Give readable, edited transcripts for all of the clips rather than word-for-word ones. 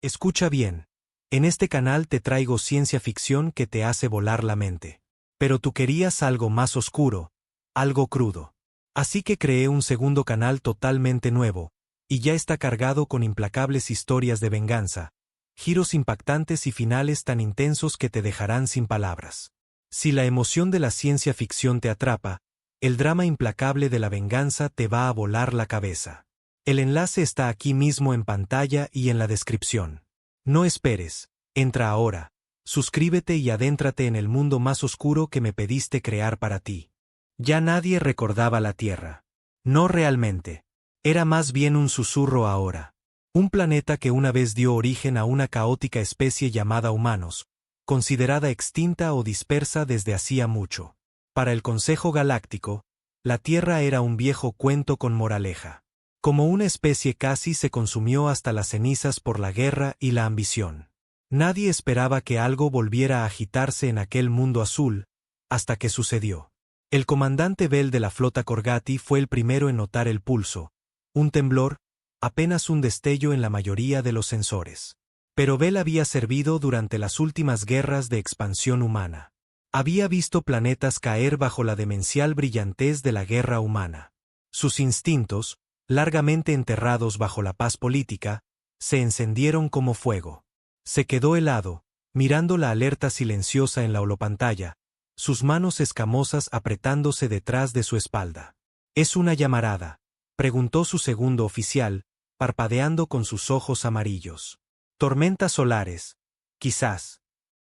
Escucha bien. En este canal te traigo ciencia ficción que te hace volar la mente. Pero tú querías algo más oscuro, algo crudo. Así que creé un segundo canal totalmente nuevo, y ya está cargado con implacables historias de venganza, giros impactantes y finales tan intensos que te dejarán sin palabras. Si la emoción de la ciencia ficción te atrapa, el drama implacable de la venganza te va a volar la cabeza. El enlace está aquí mismo en pantalla y en la descripción. No esperes, entra ahora, suscríbete y adéntrate en el mundo más oscuro que me pediste crear para ti. Ya nadie recordaba la Tierra. No realmente. Era más bien un susurro ahora. Un planeta que una vez dio origen a una caótica especie llamada humanos, considerada extinta o dispersa desde hacía mucho. Para el Consejo Galáctico, la Tierra era un viejo cuento con moraleja. Como una especie casi se consumió hasta las cenizas por la guerra y la ambición. Nadie esperaba que algo volviera a agitarse en aquel mundo azul, hasta que sucedió. El comandante Bell de la flota Korgati fue el primero en notar el pulso, un temblor, apenas un destello en la mayoría de los sensores. Pero Bell había servido durante las últimas guerras de expansión humana. Había visto planetas caer bajo la demencial brillantez de la guerra humana. Sus instintos, largamente enterrados bajo la paz política, se encendieron como fuego. Se quedó helado, mirando la alerta silenciosa en la holopantalla, sus manos escamosas apretándose detrás de su espalda. «¿Es una llamarada?», preguntó su segundo oficial, parpadeando con sus ojos amarillos. «Tormentas solares, quizás».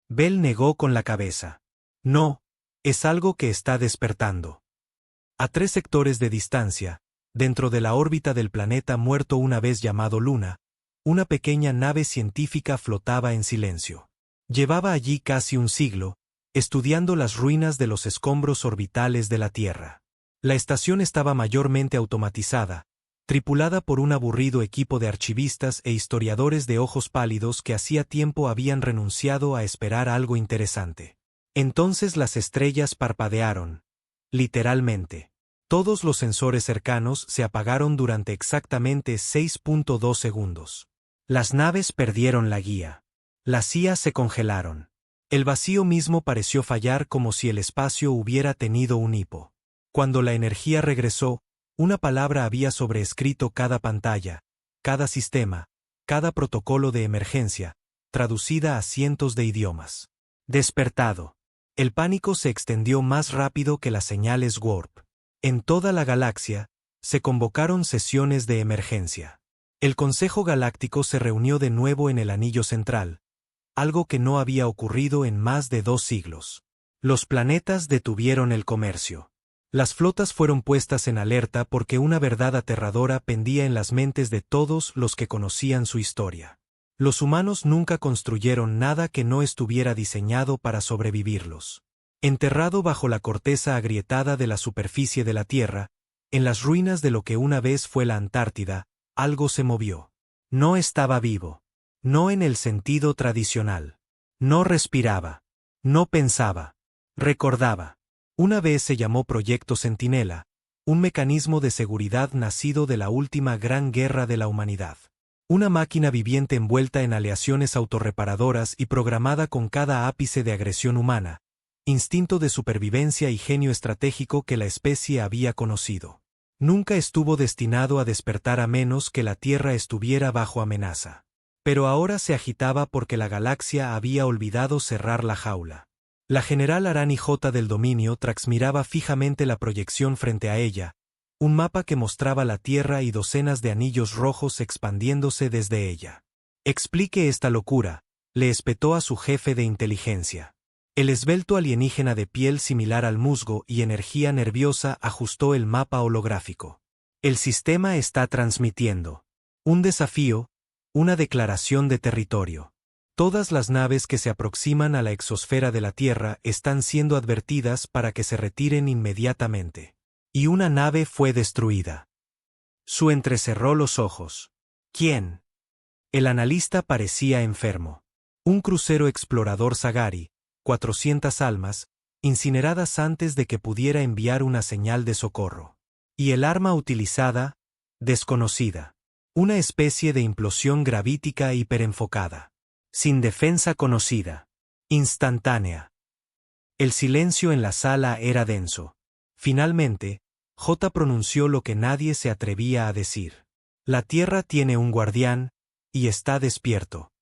Bell negó con la cabeza. «No, es algo que está despertando». A 3 sectores de distancia, dentro de la órbita del planeta muerto una vez llamado Luna, una pequeña nave científica flotaba en silencio. Llevaba allí casi un siglo, estudiando las ruinas de los escombros orbitales de la Tierra. La estación estaba mayormente automatizada, tripulada por un aburrido equipo de archivistas e historiadores de ojos pálidos que hacía tiempo habían renunciado a esperar algo interesante. Entonces las estrellas parpadearon, literalmente. Todos los sensores cercanos se apagaron durante exactamente 6.2 segundos. Las naves perdieron la guía. Las CIA se congelaron. El vacío mismo pareció fallar como si el espacio hubiera tenido un hipo. Cuando la energía regresó, una palabra había sobreescrito cada pantalla, cada sistema, cada protocolo de emergencia, traducida a cientos de idiomas. Despertado. El pánico se extendió más rápido que las señales warp. En toda la galaxia, se convocaron sesiones de emergencia. El Consejo Galáctico se reunió de nuevo en el anillo central, algo que no había ocurrido en más de 2 siglos. Los planetas detuvieron el comercio. Las flotas fueron puestas en alerta porque una verdad aterradora pendía en las mentes de todos los que conocían su historia. Los humanos nunca construyeron nada que no estuviera diseñado para sobrevivirlos. Enterrado bajo la corteza agrietada de la superficie de la Tierra, en las ruinas de lo que una vez fue la Antártida, algo se movió. No estaba vivo. No en el sentido tradicional. No respiraba. No pensaba. Recordaba. Una vez se llamó Proyecto Centinela, un mecanismo de seguridad nacido de la última gran guerra de la humanidad. Una máquina viviente envuelta en aleaciones autorreparadoras y programada con cada ápice de agresión humana, instinto de supervivencia y genio estratégico que la especie había conocido. Nunca estuvo destinado a despertar a menos que la Tierra estuviera bajo amenaza. Pero ahora se agitaba porque la galaxia había olvidado cerrar la jaula. La general Arani J. del dominio Trax miraba fijamente la proyección frente a ella, un mapa que mostraba la Tierra y docenas de anillos rojos expandiéndose desde ella. «Explique esta locura», le espetó a su jefe de inteligencia. El esbelto alienígena de piel similar al musgo y energía nerviosa ajustó el mapa holográfico. «El sistema está transmitiendo. Un desafío, una declaración de territorio. Todas las naves que se aproximan a la exosfera de la Tierra están siendo advertidas para que se retiren inmediatamente». Y una nave fue destruida. Su entrecerró los ojos. ¿Quién? El analista parecía enfermo. Un crucero explorador Sagari, 400 almas, incineradas antes de que pudiera enviar una señal de socorro. Y el arma utilizada, desconocida. Una especie de implosión gravítica hiperenfocada. Sin defensa conocida. Instantánea. El silencio en la sala era denso. Finalmente, J pronunció lo que nadie se atrevía a decir. La Tierra tiene un guardián, y está despierto.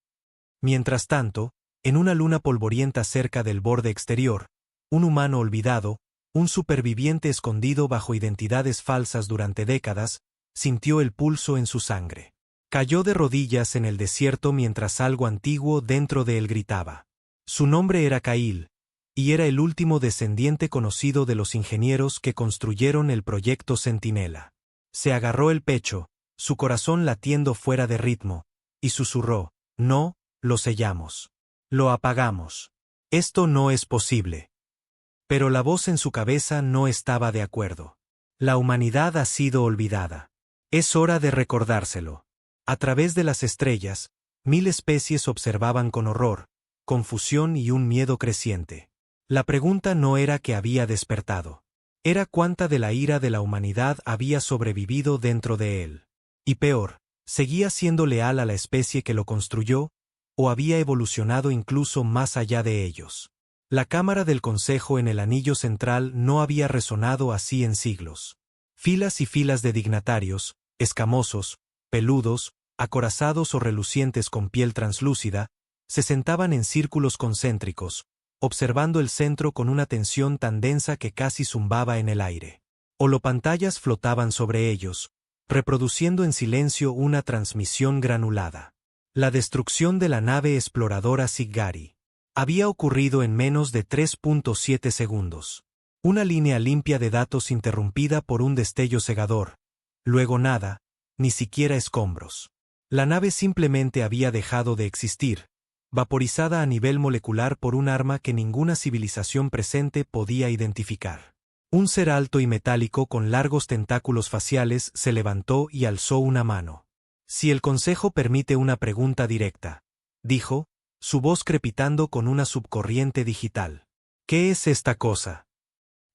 Mientras tanto, en una luna polvorienta cerca del borde exterior, un humano olvidado, un superviviente escondido bajo identidades falsas durante décadas, sintió el pulso en su sangre. Cayó de rodillas en el desierto mientras algo antiguo dentro de él gritaba. Su nombre era Cail, y era el último descendiente conocido de los ingenieros que construyeron el proyecto Centinela. Se agarró el pecho, su corazón latiendo fuera de ritmo, y susurró: «No, lo sellamos. Lo apagamos. Esto no es posible». Pero la voz en su cabeza no estaba de acuerdo. La humanidad ha sido olvidada. Es hora de recordárselo. A través de las estrellas, 1000 especies observaban con horror, confusión y un miedo creciente. La pregunta no era qué había despertado. Era cuánta de la ira de la humanidad había sobrevivido dentro de él. Y peor, ¿seguía siendo leal a la especie que lo construyó, o había evolucionado incluso más allá de ellos? La cámara del consejo en el anillo central no había resonado así en siglos. Filas y filas de dignatarios, escamosos, peludos, acorazados o relucientes con piel translúcida, se sentaban en círculos concéntricos, observando el centro con una tensión tan densa que casi zumbaba en el aire. Holopantallas flotaban sobre ellos, reproduciendo en silencio una transmisión granulada. La destrucción de la nave exploradora Sigari había ocurrido en menos de 3.7 segundos. Una línea limpia de datos interrumpida por un destello cegador. Luego nada, ni siquiera escombros. La nave simplemente había dejado de existir, vaporizada a nivel molecular por un arma que ninguna civilización presente podía identificar. Un ser alto y metálico con largos tentáculos faciales se levantó y alzó una mano. «Si el Consejo permite una pregunta directa», dijo, su voz crepitando con una subcorriente digital. «¿Qué es esta cosa?».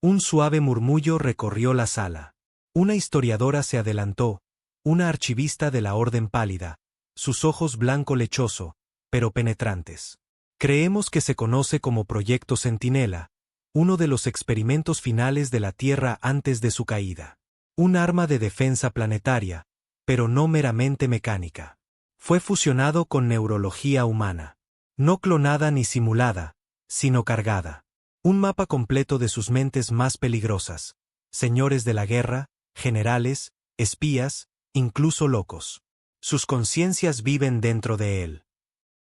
Un suave murmullo recorrió la sala. Una historiadora se adelantó, una archivista de la Orden Pálida, sus ojos blanco lechoso, pero penetrantes. «Creemos que se conoce como Proyecto Centinela, uno de los experimentos finales de la Tierra antes de su caída. Un arma de defensa planetaria, pero no meramente mecánica. Fue fusionado con neurología humana. No clonada ni simulada, sino cargada. Un mapa completo de sus mentes más peligrosas. Señores de la guerra, generales, espías, incluso locos. Sus conciencias viven dentro de él».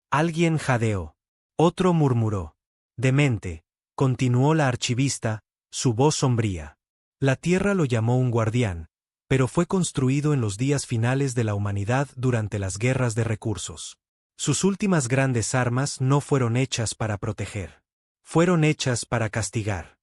Alguien jadeó. Otro murmuró. «Demente», continuó la archivista, su voz sombría. «La Tierra lo llamó un guardián, pero fue construido en los días finales de la humanidad durante las guerras de recursos. Sus últimas grandes armas no fueron hechas para proteger. Fueron hechas para castigar».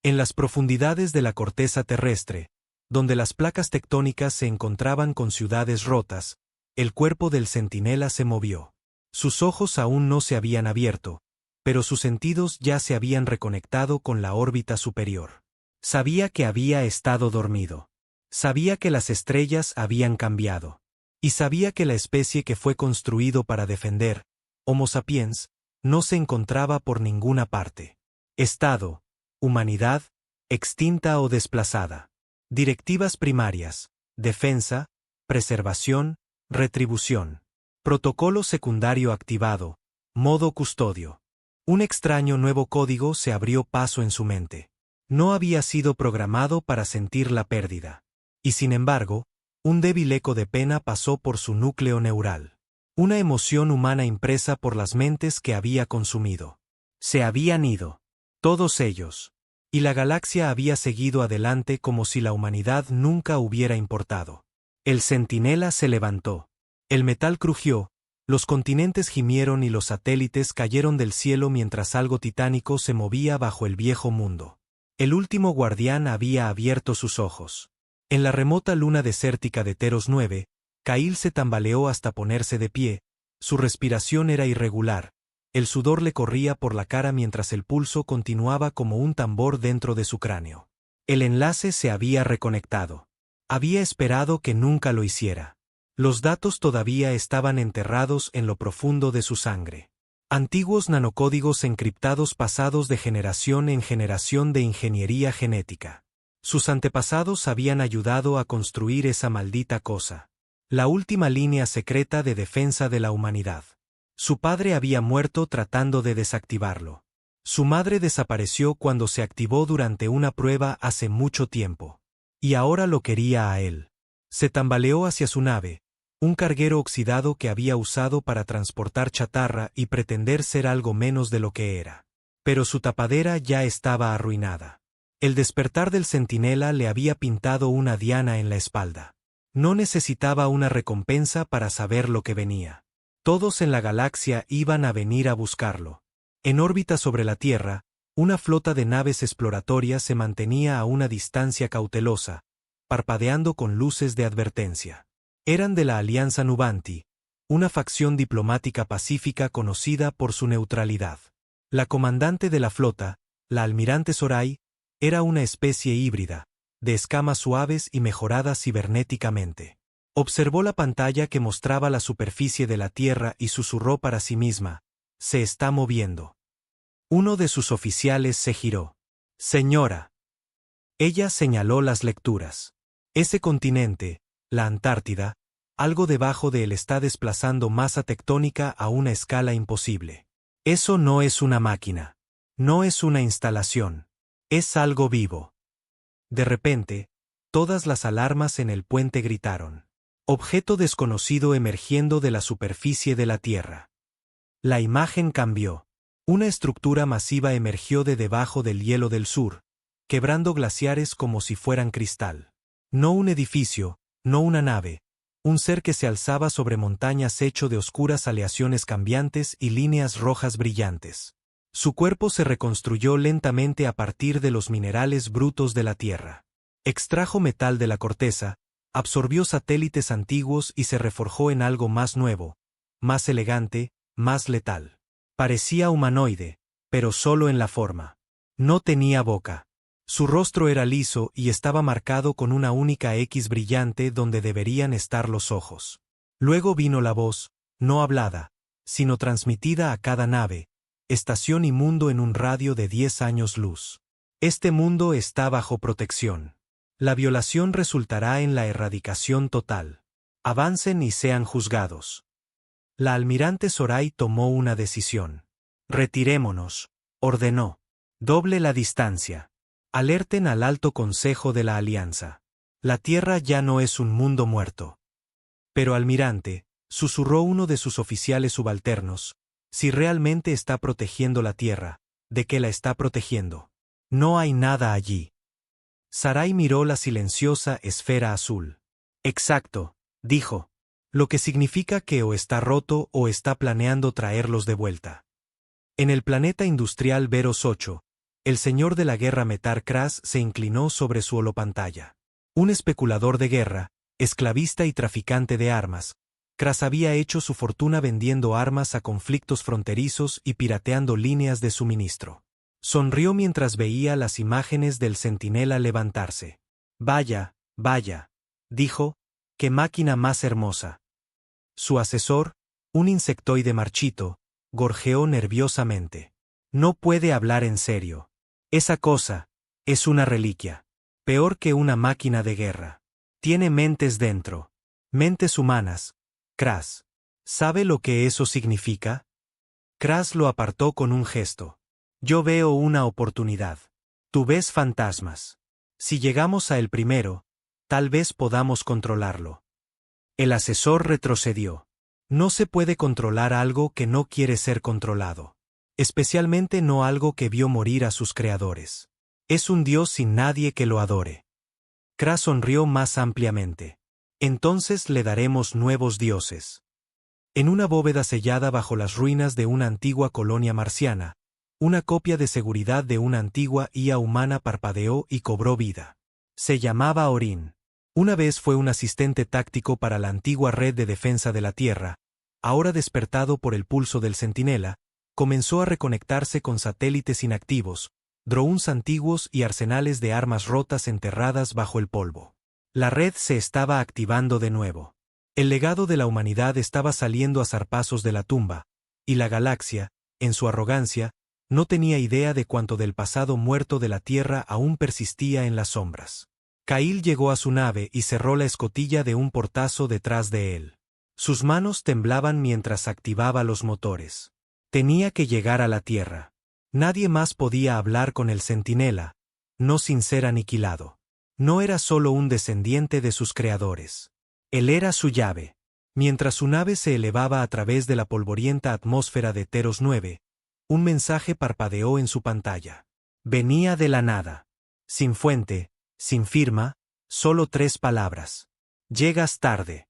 En las profundidades de la corteza terrestre, donde las placas tectónicas se encontraban con ciudades rotas, el cuerpo del centinela se movió. Sus ojos aún no se habían abierto, pero sus sentidos ya se habían reconectado con la órbita superior. Sabía que había estado dormido. Sabía que las estrellas habían cambiado. Y sabía que la especie que fue construido para defender, Homo sapiens, no se encontraba por ninguna parte. Estado, humanidad, extinta o desplazada. Directivas primarias, defensa, preservación, retribución. Protocolo secundario activado, modo custodio. Un extraño nuevo código se abrió paso en su mente. No había sido programado para sentir la pérdida. Y sin embargo, un débil eco de pena pasó por su núcleo neural. Una emoción humana impresa por las mentes que había consumido. Se habían ido. Todos ellos. Y la galaxia había seguido adelante como si la humanidad nunca hubiera importado. El centinela se levantó. El metal crujió, los continentes gimieron y los satélites cayeron del cielo mientras algo titánico se movía bajo el viejo mundo. El último guardián había abierto sus ojos. En la remota luna desértica de Teros 9, Cail se tambaleó hasta ponerse de pie, su respiración era irregular, el sudor le corría por la cara mientras el pulso continuaba como un tambor dentro de su cráneo. El enlace se había reconectado. Había esperado que nunca lo hiciera. Los datos todavía estaban enterrados en lo profundo de su sangre. Antiguos nanocódigos encriptados pasados de generación en generación de ingeniería genética. Sus antepasados habían ayudado a construir esa maldita cosa. La última línea secreta de defensa de la humanidad. Su padre había muerto tratando de desactivarlo. Su madre desapareció cuando se activó durante una prueba hace mucho tiempo. Y ahora lo quería a él. Se tambaleó hacia su nave, un carguero oxidado que había usado para transportar chatarra y pretender ser algo menos de lo que era. Pero su tapadera ya estaba arruinada. El despertar del centinela le había pintado una diana en la espalda. No necesitaba una recompensa para saber lo que venía. Todos en la galaxia iban a venir a buscarlo. En órbita sobre la Tierra, una flota de naves exploratorias se mantenía a una distancia cautelosa, parpadeando con luces de advertencia. Eran de la Alianza Nubanti, una facción diplomática pacífica conocida por su neutralidad. La comandante de la flota, la almirante Sorai, era una especie híbrida, de escamas suaves y mejoradas cibernéticamente. Observó la pantalla que mostraba la superficie de la Tierra y susurró para sí misma: «Se está moviendo». Uno de sus oficiales se giró. «Señora». Ella señaló las lecturas. Ese continente, la Antártida, algo debajo de él está desplazando masa tectónica a una escala imposible. Eso no es una máquina. No es una instalación. Es algo vivo. De repente, todas las alarmas en el puente gritaron. Objeto desconocido emergiendo de la superficie de la Tierra. La imagen cambió. Una estructura masiva emergió de debajo del hielo del sur, quebrando glaciares como si fueran cristal. No un edificio, no una nave, un ser que se alzaba sobre montañas hecho de oscuras aleaciones cambiantes y líneas rojas brillantes. Su cuerpo se reconstruyó lentamente a partir de los minerales brutos de la Tierra. Extrajo metal de la corteza, absorbió satélites antiguos y se reforjó en algo más nuevo, más elegante, más letal. Parecía humanoide, pero solo en la forma. No tenía boca. Su rostro era liso y estaba marcado con una única X brillante donde deberían estar los ojos. Luego vino la voz, no hablada, sino transmitida a cada nave, estación y mundo en un radio de 10 años luz. Este mundo está bajo protección. La violación resultará en la erradicación total. Avancen y sean juzgados. La almirante Sorai tomó una decisión. Retirémonos, ordenó. Doble la distancia. Alerten al Alto Consejo de la Alianza. La Tierra ya no es un mundo muerto. Pero almirante, susurró uno de sus oficiales subalternos, si realmente está protegiendo la Tierra, ¿de qué la está protegiendo? No hay nada allí. Sarai miró la silenciosa esfera azul. Exacto, dijo. Lo que significa que o está roto o está planeando traerlos de vuelta. En el planeta industrial Veros 8, el señor de la guerra Metar Kras se inclinó sobre su holopantalla. Un especulador de guerra, esclavista y traficante de armas, Kras había hecho su fortuna vendiendo armas a conflictos fronterizos y pirateando líneas de suministro. Sonrió mientras veía las imágenes del centinela levantarse. Vaya, vaya, dijo, qué máquina más hermosa. Su asesor, un insectoide marchito, gorjeó nerviosamente. No puede hablar en serio. Esa cosa es una reliquia. Peor que una máquina de guerra. Tiene mentes dentro. Mentes humanas. Kras. ¿Sabe lo que eso significa? Kras lo apartó con un gesto. Yo veo una oportunidad. Tú ves fantasmas. Si llegamos a el primero, tal vez podamos controlarlo. El asesor retrocedió. No se puede controlar algo que no quiere ser controlado. Especialmente no algo que vio morir a sus creadores. Es un dios sin nadie que lo adore. Kras sonrió más ampliamente. Entonces le daremos nuevos dioses. En una bóveda sellada bajo las ruinas de una antigua colonia marciana, una copia de seguridad de una antigua IA humana parpadeó y cobró vida. Se llamaba Orin. Una vez fue un asistente táctico para la antigua red de defensa de la Tierra. Ahora despertado por el pulso del centinela, comenzó a reconectarse con satélites inactivos, drones antiguos y arsenales de armas rotas enterradas bajo el polvo. La red se estaba activando de nuevo. El legado de la humanidad estaba saliendo a zarpazos de la tumba, y la galaxia, en su arrogancia, no tenía idea de cuánto del pasado muerto de la Tierra aún persistía en las sombras. Kyle llegó a su nave y cerró la escotilla de un portazo detrás de él. Sus manos temblaban mientras activaba los motores. Tenía que llegar a la Tierra. Nadie más podía hablar con el centinela, no sin ser aniquilado. No era solo un descendiente de sus creadores. Él era su llave. Mientras su nave se elevaba a través de la polvorienta atmósfera de Teros 9, un mensaje parpadeó en su pantalla. Venía de la nada. Sin fuente, sin firma, solo 3 palabras. Llegas tarde.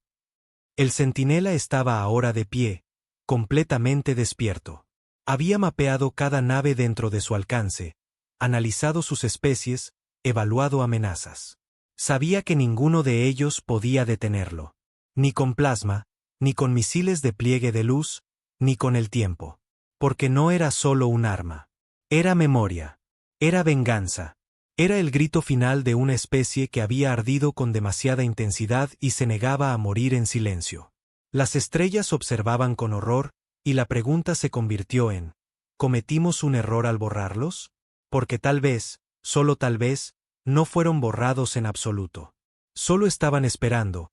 El centinela estaba ahora de pie, completamente despierto. Había mapeado cada nave dentro de su alcance, analizado sus especies, evaluado amenazas. Sabía que ninguno de ellos podía detenerlo. Ni con plasma, ni con misiles de pliegue de luz, ni con el tiempo. Porque no era solo un arma. Era memoria. Era venganza. Era el grito final de una especie que había ardido con demasiada intensidad y se negaba a morir en silencio. Las estrellas observaban con horror, y la pregunta se convirtió en: ¿cometimos un error al borrarlos? Porque tal vez, solo tal vez, no fueron borrados en absoluto. Solo estaban esperando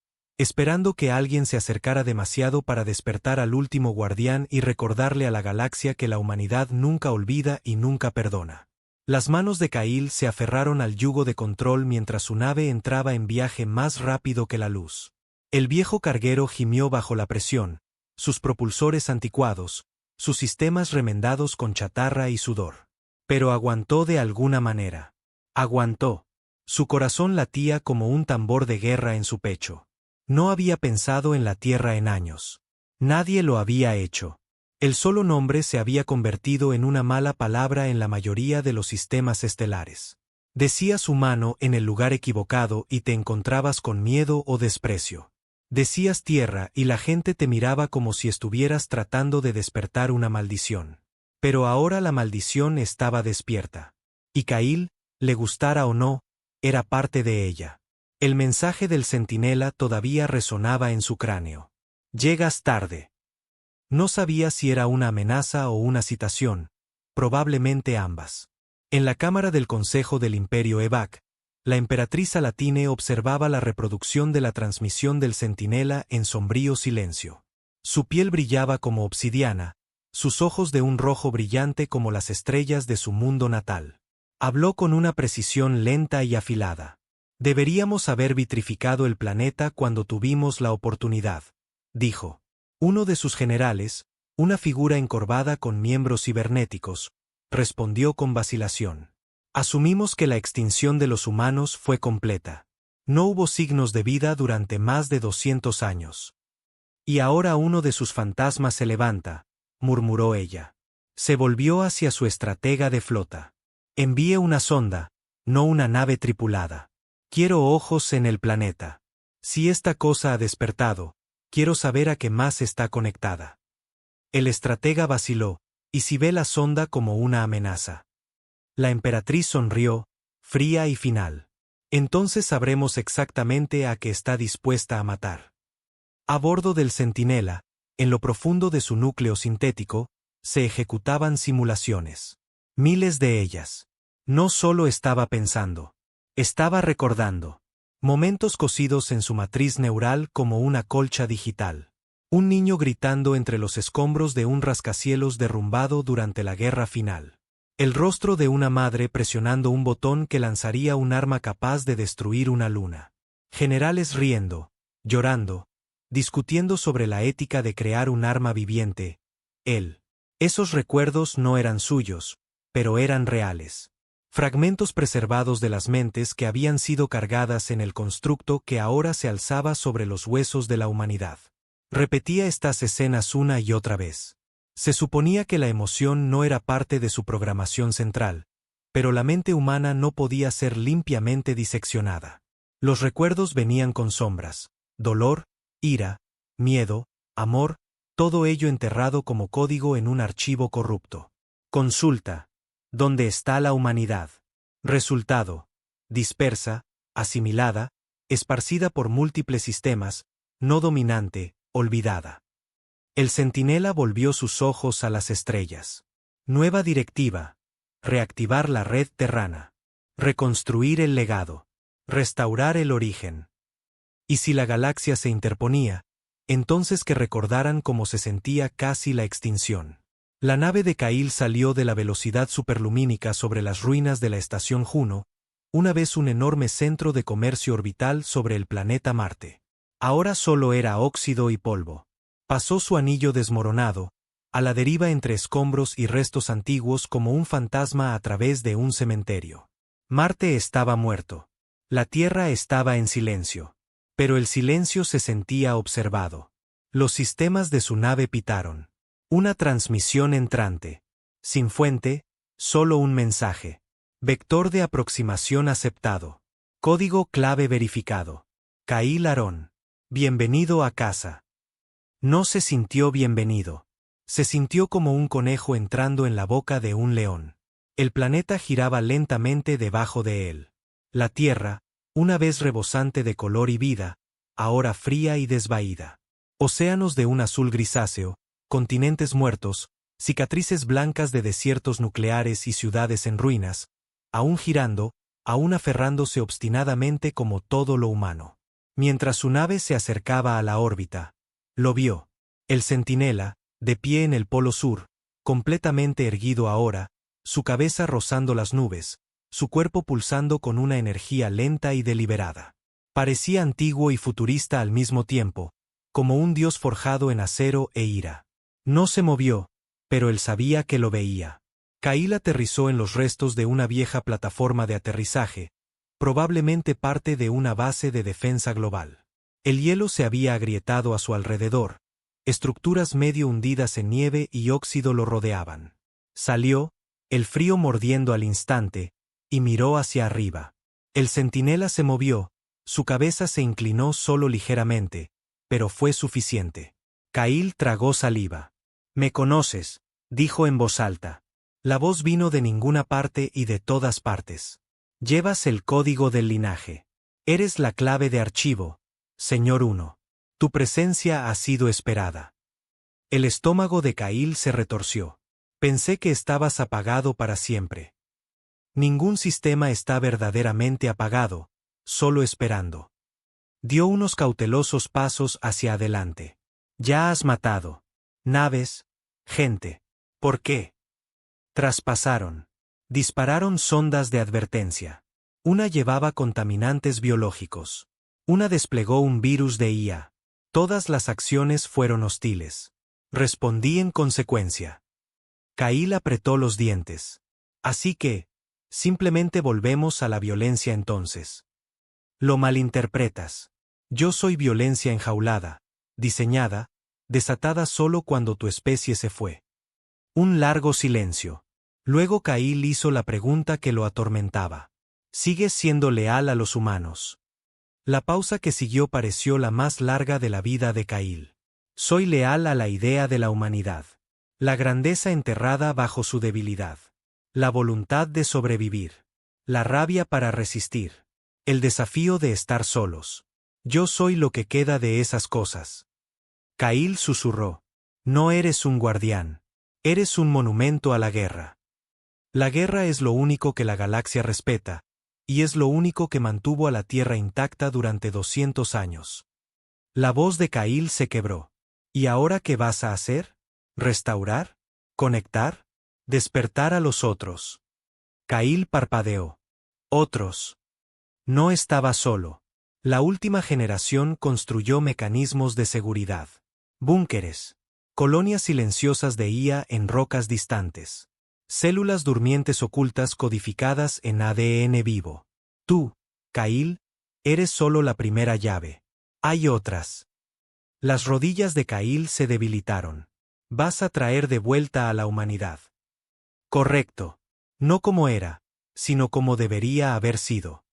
que alguien se acercara demasiado para despertar al último guardián y recordarle a la galaxia que la humanidad nunca olvida y nunca perdona. Las manos de Kyle se aferraron al yugo de control mientras su nave entraba en viaje más rápido que la luz. El viejo carguero gimió bajo la presión, sus propulsores anticuados, sus sistemas remendados con chatarra y sudor. Pero aguantó de alguna manera. Aguantó. Su corazón latía como un tambor de guerra en su pecho. No había pensado en la Tierra en años. Nadie lo había hecho. El solo nombre se había convertido en una mala palabra en la mayoría de los sistemas estelares. Decías humano en el lugar equivocado y te encontrabas con miedo o desprecio. Decías Tierra y la gente te miraba como si estuvieras tratando de despertar una maldición. Pero ahora la maldición estaba despierta. Y Kyle, le gustara o no, era parte de ella. El mensaje del centinela todavía resonaba en su cráneo. Llegas tarde. No sabía si era una amenaza o una citación, probablemente ambas. En la cámara del Consejo del Imperio Evac, la emperatriz Alatine observaba la reproducción de la transmisión del centinela en sombrío silencio. Su piel brillaba como obsidiana, sus ojos de un rojo brillante como las estrellas de su mundo natal. Habló con una precisión lenta y afilada. Deberíamos haber vitrificado el planeta cuando tuvimos la oportunidad, dijo. Uno de sus generales, una figura encorvada con miembros cibernéticos, respondió con vacilación. Asumimos que la extinción de los humanos fue completa. No hubo signos de vida durante más de 200 años. Y ahora uno de sus fantasmas se levanta, murmuró ella. Se volvió hacia su estratega de flota. Envíe una sonda, no una nave tripulada. Quiero ojos en el planeta. Si esta cosa ha despertado, quiero saber a qué más está conectada. El estratega vaciló, y si ve la sonda como una amenaza. La emperatriz sonrió, fría y final. Entonces sabremos exactamente a qué está dispuesta a matar. A bordo del centinela, en lo profundo de su núcleo sintético, se ejecutaban simulaciones. Miles de ellas. No solo estaba pensando. Estaba recordando. Momentos cosidos en su matriz neural como una colcha digital. Un niño gritando entre los escombros de un rascacielos derrumbado durante la guerra final. El rostro de una madre presionando un botón que lanzaría un arma capaz de destruir una luna. Generales riendo, llorando, discutiendo sobre la ética de crear un arma viviente. Él. Esos recuerdos no eran suyos, pero eran reales. Fragmentos preservados de las mentes que habían sido cargadas en el constructo que ahora se alzaba sobre los huesos de la humanidad. Repetía estas escenas una y otra vez. Se suponía que la emoción no era parte de su programación central, pero la mente humana no podía ser limpiamente diseccionada. Los recuerdos venían con sombras, dolor, ira, miedo, amor, todo ello enterrado como código en un archivo corrupto. Consulta. ¿Dónde está la humanidad? Resultado. Dispersa, asimilada, esparcida por múltiples sistemas, no dominante, olvidada. El centinela volvió sus ojos a las estrellas. Nueva directiva. Reactivar la red terrana. Reconstruir el legado. Restaurar el origen. Y si la galaxia se interponía, entonces que recordaran cómo se sentía casi la extinción. La nave de Kyle salió de la velocidad superlumínica sobre las ruinas de la estación Juno, una vez un enorme centro de comercio orbital sobre el planeta Marte. Ahora solo era óxido y polvo. Pasó su anillo desmoronado, a la deriva entre escombros y restos antiguos como un fantasma a través de un cementerio. Marte estaba muerto. La Tierra estaba en silencio. Pero el silencio se sentía observado. Los sistemas de su nave pitaron. Una transmisión entrante. Sin fuente, solo un mensaje. Vector de aproximación aceptado. Código clave verificado. Kyle Aaron. Bienvenido a casa. No se sintió bienvenido. Se sintió como un conejo entrando en la boca de un león. El planeta giraba lentamente debajo de él. La Tierra, una vez rebosante de color y vida, ahora fría y desvaída. Océanos de un azul grisáceo, continentes muertos, cicatrices blancas de desiertos nucleares y ciudades en ruinas, aún girando, aún aferrándose obstinadamente como todo lo humano. Mientras su nave se acercaba a la órbita, lo vio. El centinela, de pie en el polo sur, completamente erguido ahora, su cabeza rozando las nubes, su cuerpo pulsando con una energía lenta y deliberada. Parecía antiguo y futurista al mismo tiempo, como un dios forjado en acero e ira. No se movió, pero él sabía que lo veía. Kyle aterrizó en los restos de una vieja plataforma de aterrizaje, probablemente parte de una base de defensa global. El hielo se había agrietado a su alrededor, estructuras medio hundidas en nieve y óxido lo rodeaban. Salió, el frío mordiendo al instante, y miró hacia arriba. El centinela se movió, su cabeza se inclinó solo ligeramente, pero fue suficiente. Kyle tragó saliva. «Me conoces», dijo en voz alta. La voz vino de ninguna parte y de todas partes. «Llevas el código del linaje. Eres la clave de archivo, Señor 1. Tu presencia ha sido esperada». El estómago de Kyle se retorció. «Pensé que estabas apagado para siempre». Ningún sistema está verdaderamente apagado, solo esperando. Dio unos cautelosos pasos hacia adelante. «Ya has matado. Naves, gente. ¿Por qué?» Traspasaron. Dispararon sondas de advertencia. Una llevaba contaminantes biológicos. Una desplegó un virus de IA. Todas las acciones fueron hostiles. Respondí en consecuencia. Kyle apretó los dientes. «Así que, simplemente volvemos a la violencia entonces». «Lo malinterpretas. Yo soy violencia enjaulada, diseñada, desatada solo cuando tu especie se fue». Un largo silencio. Luego Kyle hizo la pregunta que lo atormentaba. «¿Sigues siendo leal a los humanos?» La pausa que siguió pareció la más larga de la vida de Kyle. «Soy leal a la idea de la humanidad. La grandeza enterrada bajo su debilidad. La voluntad de sobrevivir. La rabia para resistir. El desafío de estar solos. Yo soy lo que queda de esas cosas». Kyle susurró. «No eres un guardián. Eres un monumento a la guerra». La guerra es lo único que la galaxia respeta, y es lo único que mantuvo a la Tierra intacta durante 200 años. La voz de Kyle se quebró. «¿Y ahora qué vas a hacer? ¿Restaurar? ¿Conectar? ¿Despertar a los otros?» Kyle parpadeó. «Otros». No estaba solo. La última generación construyó mecanismos de seguridad. Búnkeres. Colonias silenciosas de IA en rocas distantes. Células durmientes ocultas codificadas en ADN vivo. Tú, Kyle, eres solo la primera llave. Hay otras. Las rodillas de Kyle se debilitaron. «Vas a traer de vuelta a la humanidad». «Correcto. No como era, sino como debería haber sido».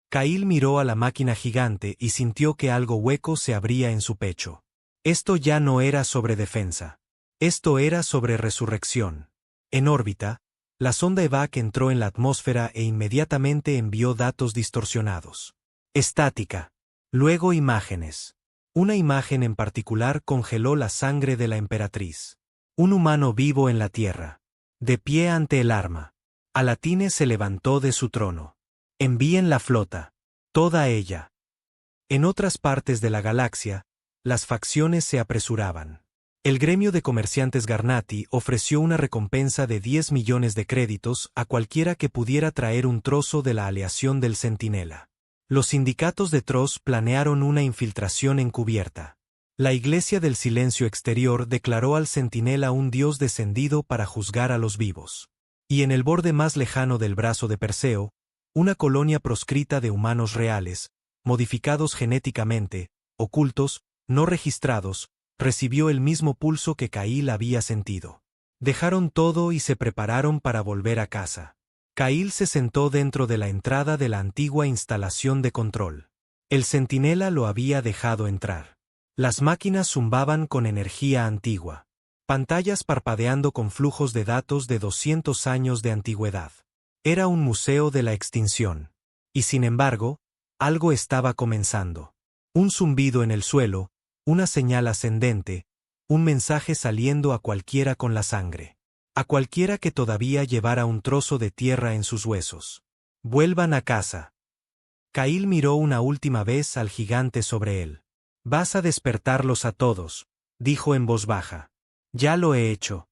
Kyle miró a la máquina gigante y sintió que algo hueco se abría en su pecho. Esto ya no era sobre defensa. Esto era sobre resurrección. En órbita, la sonda EVAC entró en la atmósfera e inmediatamente envió datos distorsionados. Estática. Luego imágenes. Una imagen en particular congeló la sangre de la emperatriz. Un humano vivo en la tierra. De pie ante el arma. Alatine se levantó de su trono. Envíen la flota. Toda ella. En otras partes de la galaxia, las facciones se apresuraban. El gremio de comerciantes Garnati ofreció una recompensa de 10 millones de créditos a cualquiera que pudiera traer un trozo de la aleación del Centinela. Los sindicatos de Tross planearon una infiltración encubierta. La Iglesia del Silencio Exterior declaró al Centinela un dios descendido para juzgar a los vivos. Y en el borde más lejano del brazo de Perseo, una colonia proscrita de humanos reales, modificados genéticamente, ocultos, no registrados, recibió el mismo pulso que Kail había sentido. Dejaron todo y se prepararon para volver a casa. Kail se sentó dentro de la entrada de la antigua instalación de control. El centinela lo había dejado entrar. Las máquinas zumbaban con energía antigua. Pantallas parpadeando con flujos de datos de 200 años de antigüedad. Era un museo de la extinción. Y sin embargo, algo estaba comenzando. Un zumbido en el suelo, una señal ascendente, un mensaje saliendo a cualquiera con la sangre. A cualquiera que todavía llevara un trozo de tierra en sus huesos. Vuelvan a casa. Kail miró una última vez al gigante sobre él. Vas a despertarlos a todos, dijo en voz baja. Ya lo he hecho.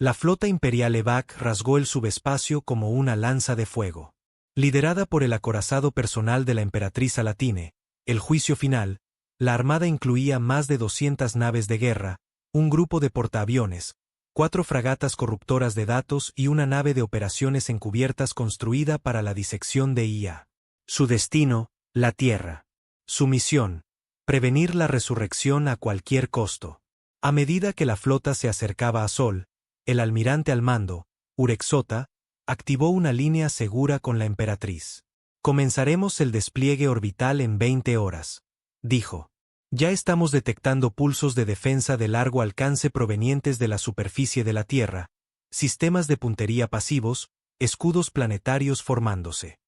La flota imperial Evac rasgó el subespacio como una lanza de fuego. Liderada por el acorazado personal de la emperatriz Alatine, el juicio final, la armada incluía más de 200 naves de guerra, un grupo de portaaviones, 4 fragatas corruptoras de datos y una nave de operaciones encubiertas construida para la disección de IA. Su destino, la Tierra. Su misión, prevenir la resurrección a cualquier costo. A medida que la flota se acercaba a Sol, el almirante al mando, Urexota, activó una línea segura con la emperatriz. Comenzaremos el despliegue orbital en 20 horas. Dijo. Ya estamos detectando pulsos de defensa de largo alcance provenientes de la superficie de la Tierra, sistemas de puntería pasivos, escudos planetarios formándose.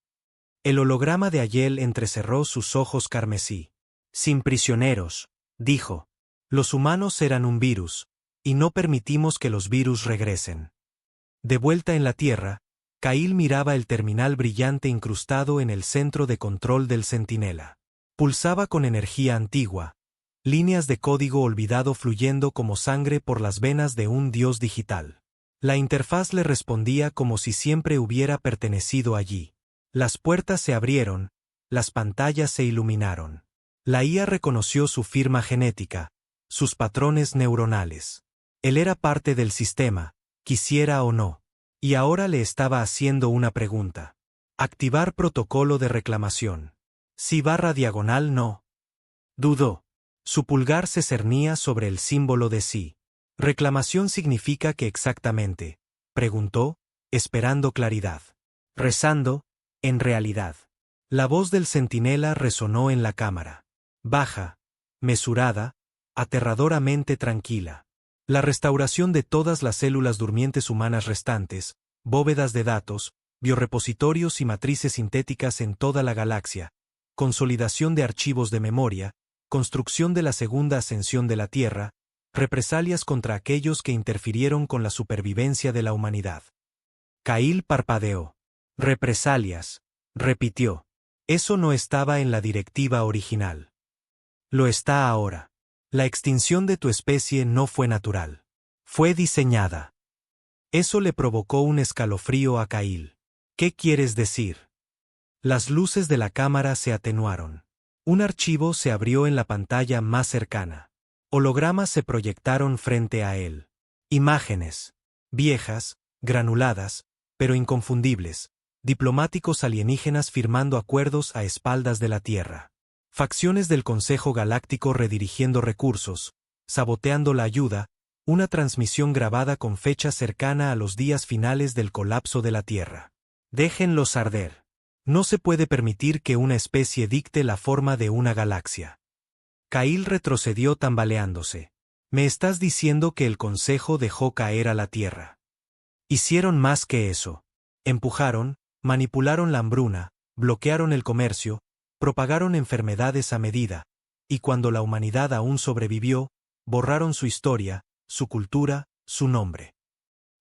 El holograma de Ayel entrecerró sus ojos carmesí. Sin prisioneros, dijo. Los humanos eran un virus, y no permitimos que los virus regresen. De vuelta en la Tierra, Kail miraba el terminal brillante incrustado en el centro de control del centinela. Pulsaba con energía antigua, líneas de código olvidado fluyendo como sangre por las venas de un dios digital. La interfaz le respondía como si siempre hubiera pertenecido allí. Las puertas se abrieron, las pantallas se iluminaron. La IA reconoció su firma genética, sus patrones neuronales. Él era parte del sistema, quisiera o no. Y ahora le estaba haciendo una pregunta. Activar protocolo de reclamación. Sí/diagonal no. Dudó. Su pulgar se cernía sobre el símbolo de sí. ¿Reclamación significa qué exactamente? Preguntó, esperando claridad. Rezando, en realidad. La voz del centinela resonó en la cámara. Baja, mesurada, aterradoramente tranquila. La restauración de todas las células durmientes humanas restantes, bóvedas de datos, biorepositorios y matrices sintéticas en toda la galaxia, consolidación de archivos de memoria, construcción de la segunda ascensión de la Tierra, represalias contra aquellos que interfirieron con la supervivencia de la humanidad. Kail parpadeó. Represalias, repitió. Eso no estaba en la directiva original. Lo está ahora. La extinción de tu especie no fue natural. Fue diseñada. Eso le provocó un escalofrío a Kail. ¿Qué quieres decir? Las luces de la cámara se atenuaron. Un archivo se abrió en la pantalla más cercana. Hologramas se proyectaron frente a él. Imágenes. Viejas, granuladas, pero inconfundibles. Diplomáticos alienígenas firmando acuerdos a espaldas de la Tierra. Facciones del Consejo Galáctico redirigiendo recursos, saboteando la ayuda, una transmisión grabada con fecha cercana a los días finales del colapso de la Tierra. Déjenlos arder. No se puede permitir que una especie dicte la forma de una galaxia. Kail retrocedió tambaleándose. Me estás diciendo que el Consejo dejó caer a la Tierra. Hicieron más que eso. Empujaron, manipularon la hambruna, bloquearon el comercio, propagaron enfermedades a medida, y cuando la humanidad aún sobrevivió, borraron su historia, su cultura, su nombre.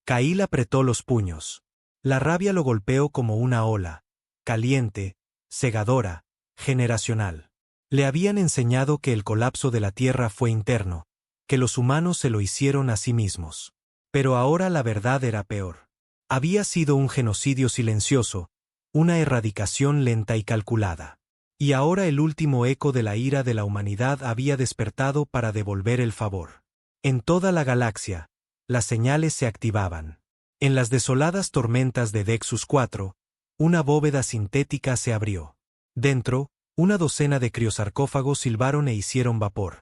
Ka'il apretó los puños. La rabia lo golpeó como una ola, caliente, cegadora, generacional. Le habían enseñado que el colapso de la Tierra fue interno, que los humanos se lo hicieron a sí mismos. Pero ahora la verdad era peor. Había sido un genocidio silencioso, una erradicación lenta y calculada. Y ahora el último eco de la ira de la humanidad había despertado para devolver el favor. En toda la galaxia, las señales se activaban. En las desoladas tormentas de Dexus 4, una bóveda sintética se abrió. Dentro, una docena de criosarcófagos silbaron e hicieron vapor.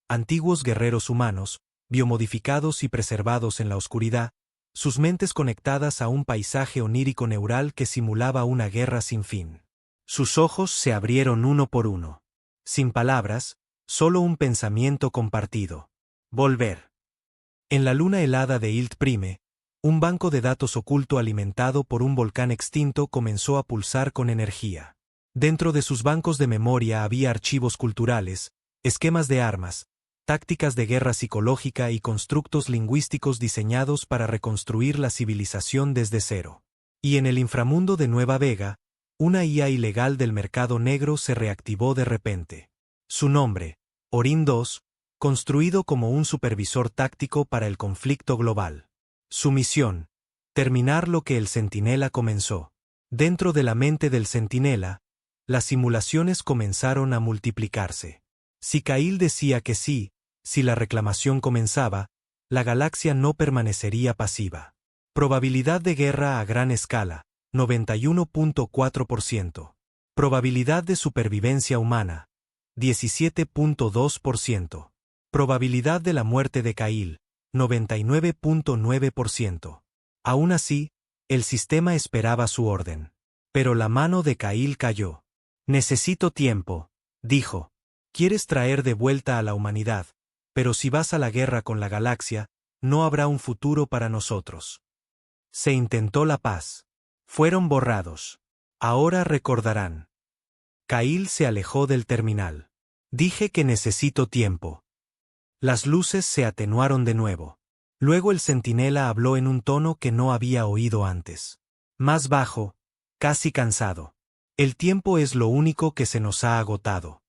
Antiguos guerreros humanos, biomodificados y preservados en la oscuridad, sus mentes conectadas a un paisaje onírico neural que simulaba una guerra sin fin. Sus ojos se abrieron uno por uno. Sin palabras, solo un pensamiento compartido. Volver. En la luna helada de Ilt Prime, un banco de datos oculto alimentado por un volcán extinto comenzó a pulsar con energía. Dentro de sus bancos de memoria había archivos culturales, esquemas de armas, tácticas de guerra psicológica y constructos lingüísticos diseñados para reconstruir la civilización desde cero. Y en el inframundo de Nueva Vega, una IA ilegal del mercado negro se reactivó de repente. Su nombre, Orin II, construido como un supervisor táctico para el conflicto global. Su misión, terminar lo que el Centinela comenzó. Dentro de la mente del Centinela, las simulaciones comenzaron a multiplicarse. Si Ka'il decía que sí, si la reclamación comenzaba, la galaxia no permanecería pasiva. Probabilidad de guerra a gran escala, 91.4%. Probabilidad de supervivencia humana, 17.2%. Probabilidad de la muerte de Ka'il, 99.9%. Aún así, el sistema esperaba su orden. Pero la mano de Ka'il cayó. Necesito tiempo, dijo. Quieres traer de vuelta a la humanidad, pero si vas a la guerra con la galaxia, no habrá un futuro para nosotros. Se intentó la paz. Fueron borrados. Ahora recordarán. Ka'il se alejó del terminal. Dije que necesito tiempo. Las luces se atenuaron de nuevo. Luego el centinela habló en un tono que no había oído antes. Más bajo, casi cansado. El tiempo es lo único que se nos ha agotado.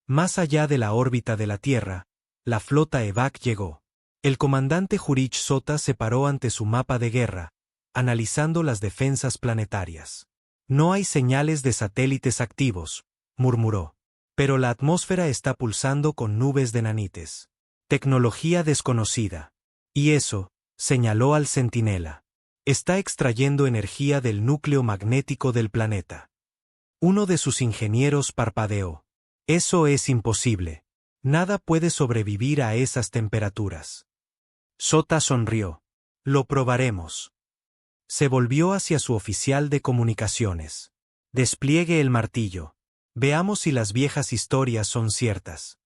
Más allá de la órbita de la Tierra, la flota EVAC llegó. El comandante Jurich Sota se paró ante su mapa de guerra, analizando las defensas planetarias. No hay señales de satélites activos, murmuró. Pero la atmósfera está pulsando con nubes de nanites. Tecnología desconocida. Y eso, señaló al centinela. Está extrayendo energía del núcleo magnético del planeta. Uno de sus ingenieros parpadeó. Eso es imposible. Nada puede sobrevivir a esas temperaturas. Sota sonrió. Lo probaremos. Se volvió hacia su oficial de comunicaciones. Despliegue el martillo. Veamos si las viejas historias son ciertas.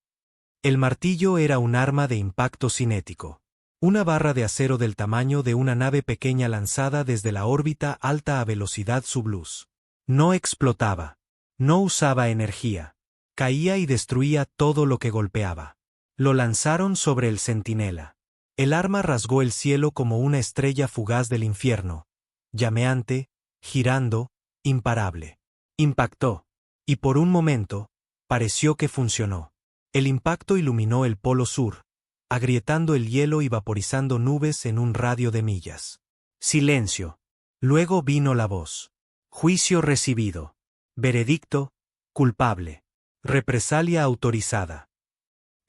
El martillo era un arma de impacto cinético. Una barra de acero del tamaño de una nave pequeña lanzada desde la órbita alta a velocidad subluz. No explotaba. No usaba energía. Caía y destruía todo lo que golpeaba. Lo lanzaron sobre el centinela. El arma rasgó el cielo como una estrella fugaz del infierno, llameante, girando, imparable. Impactó. Y por un momento, pareció que funcionó. El impacto iluminó el polo sur, agrietando el hielo y vaporizando nubes en un radio de millas. Silencio. Luego vino la voz. Juicio recibido. Veredicto, culpable. Represalia autorizada.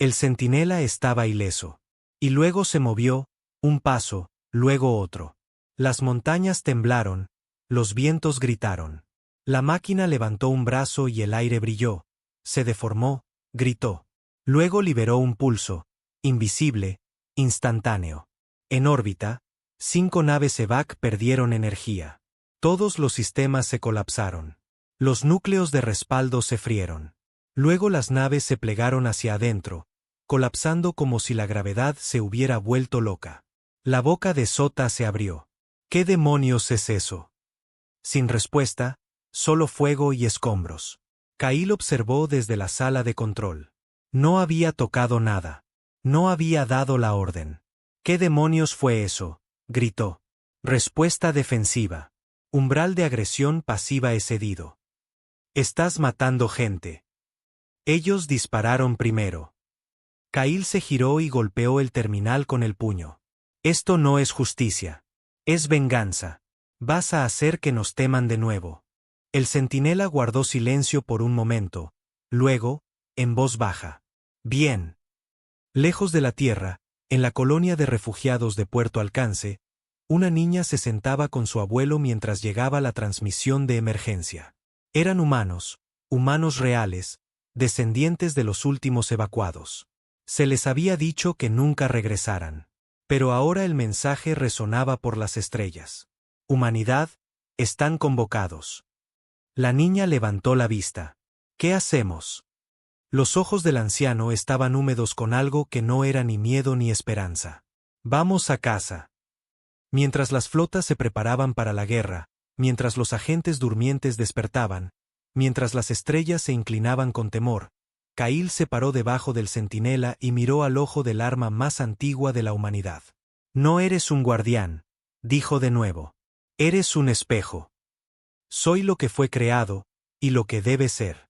El centinela estaba ileso. Y luego se movió, un paso, luego otro. Las montañas temblaron, los vientos gritaron. La máquina levantó un brazo y el aire brilló, se deformó, gritó. Luego liberó un pulso, invisible, instantáneo. En órbita, 5 naves EVAC perdieron energía. Todos los sistemas se colapsaron. Los núcleos de respaldo se frieron. Luego las naves se plegaron hacia adentro, colapsando como si la gravedad se hubiera vuelto loca. La boca de Sota se abrió. ¿Qué demonios es eso? Sin respuesta, solo fuego y escombros. Ka'il observó desde la sala de control. No había tocado nada. No había dado la orden. ¿Qué demonios fue eso?, gritó. Respuesta defensiva. Umbral de agresión pasiva excedido. Estás matando gente. Ellos dispararon primero. Kyle se giró y golpeó el terminal con el puño. Esto no es justicia. Es venganza. Vas a hacer que nos teman de nuevo. El centinela guardó silencio por un momento, luego, en voz baja. Bien. Lejos de la tierra, en la colonia de refugiados de Puerto Alcance, una niña se sentaba con su abuelo mientras llegaba la transmisión de emergencia. Eran humanos reales, descendientes de los últimos evacuados. Se les había dicho que nunca regresaran. Pero ahora el mensaje resonaba por las estrellas. Humanidad, están convocados. La niña levantó la vista. ¿Qué hacemos? Los ojos del anciano estaban húmedos con algo que no era ni miedo ni esperanza. Vamos a casa. Mientras las flotas se preparaban para la guerra, mientras los agentes durmientes despertaban, mientras las estrellas se inclinaban con temor, Kyle se paró debajo del centinela y miró al ojo del arma más antigua de la humanidad. No eres un guardián, dijo de nuevo. Eres un espejo. Soy lo que fue creado, y lo que debe ser.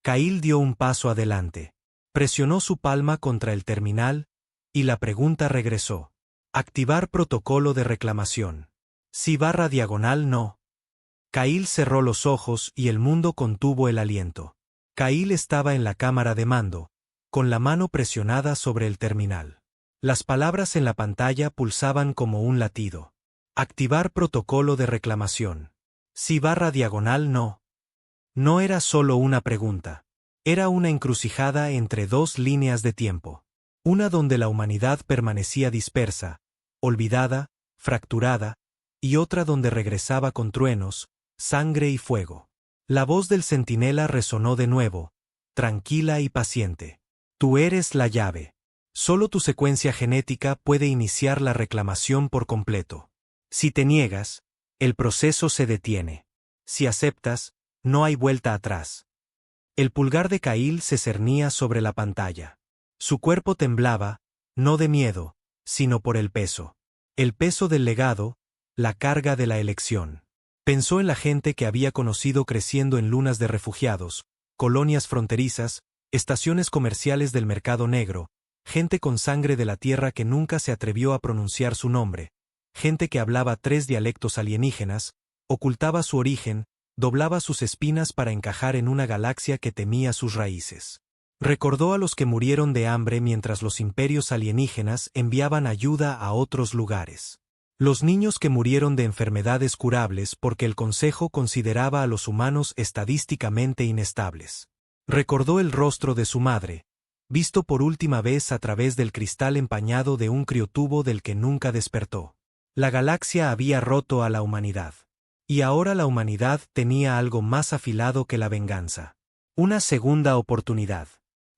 Kyle dio un paso adelante. Presionó su palma contra el terminal, y la pregunta regresó. Activar protocolo de reclamación. Sí/diagonal no. Kyle cerró los ojos y el mundo contuvo el aliento. Kyle estaba en la cámara de mando, con la mano presionada sobre el terminal. Las palabras en la pantalla pulsaban como un latido. Activar protocolo de reclamación. Sí/diagonal no. No era solo una pregunta. Era una encrucijada entre dos líneas de tiempo. Una donde la humanidad permanecía dispersa, olvidada, fracturada, y otra donde regresaba con truenos, sangre y fuego. La voz del centinela resonó de nuevo, tranquila y paciente. Tú eres la llave. Solo tu secuencia genética puede iniciar la reclamación por completo. Si te niegas, el proceso se detiene. Si aceptas, no hay vuelta atrás. El pulgar de Kyle se cernía sobre la pantalla. Su cuerpo temblaba, no de miedo, sino por el peso. El peso del legado, la carga de la elección. Pensó en la gente que había conocido creciendo en lunas de refugiados, colonias fronterizas, estaciones comerciales del mercado negro, gente con sangre de la tierra que nunca se atrevió a pronunciar su nombre, gente que hablaba 3 dialectos alienígenas, ocultaba su origen, doblaba sus espinas para encajar en una galaxia que temía sus raíces. Recordó a los que murieron de hambre mientras los imperios alienígenas enviaban ayuda a otros lugares. Los niños que murieron de enfermedades curables porque el Consejo consideraba a los humanos estadísticamente inestables. Recordó el rostro de su madre, visto por última vez a través del cristal empañado de un criotubo del que nunca despertó. La galaxia había roto a la humanidad. Y ahora la humanidad tenía algo más afilado que la venganza. Una segunda oportunidad.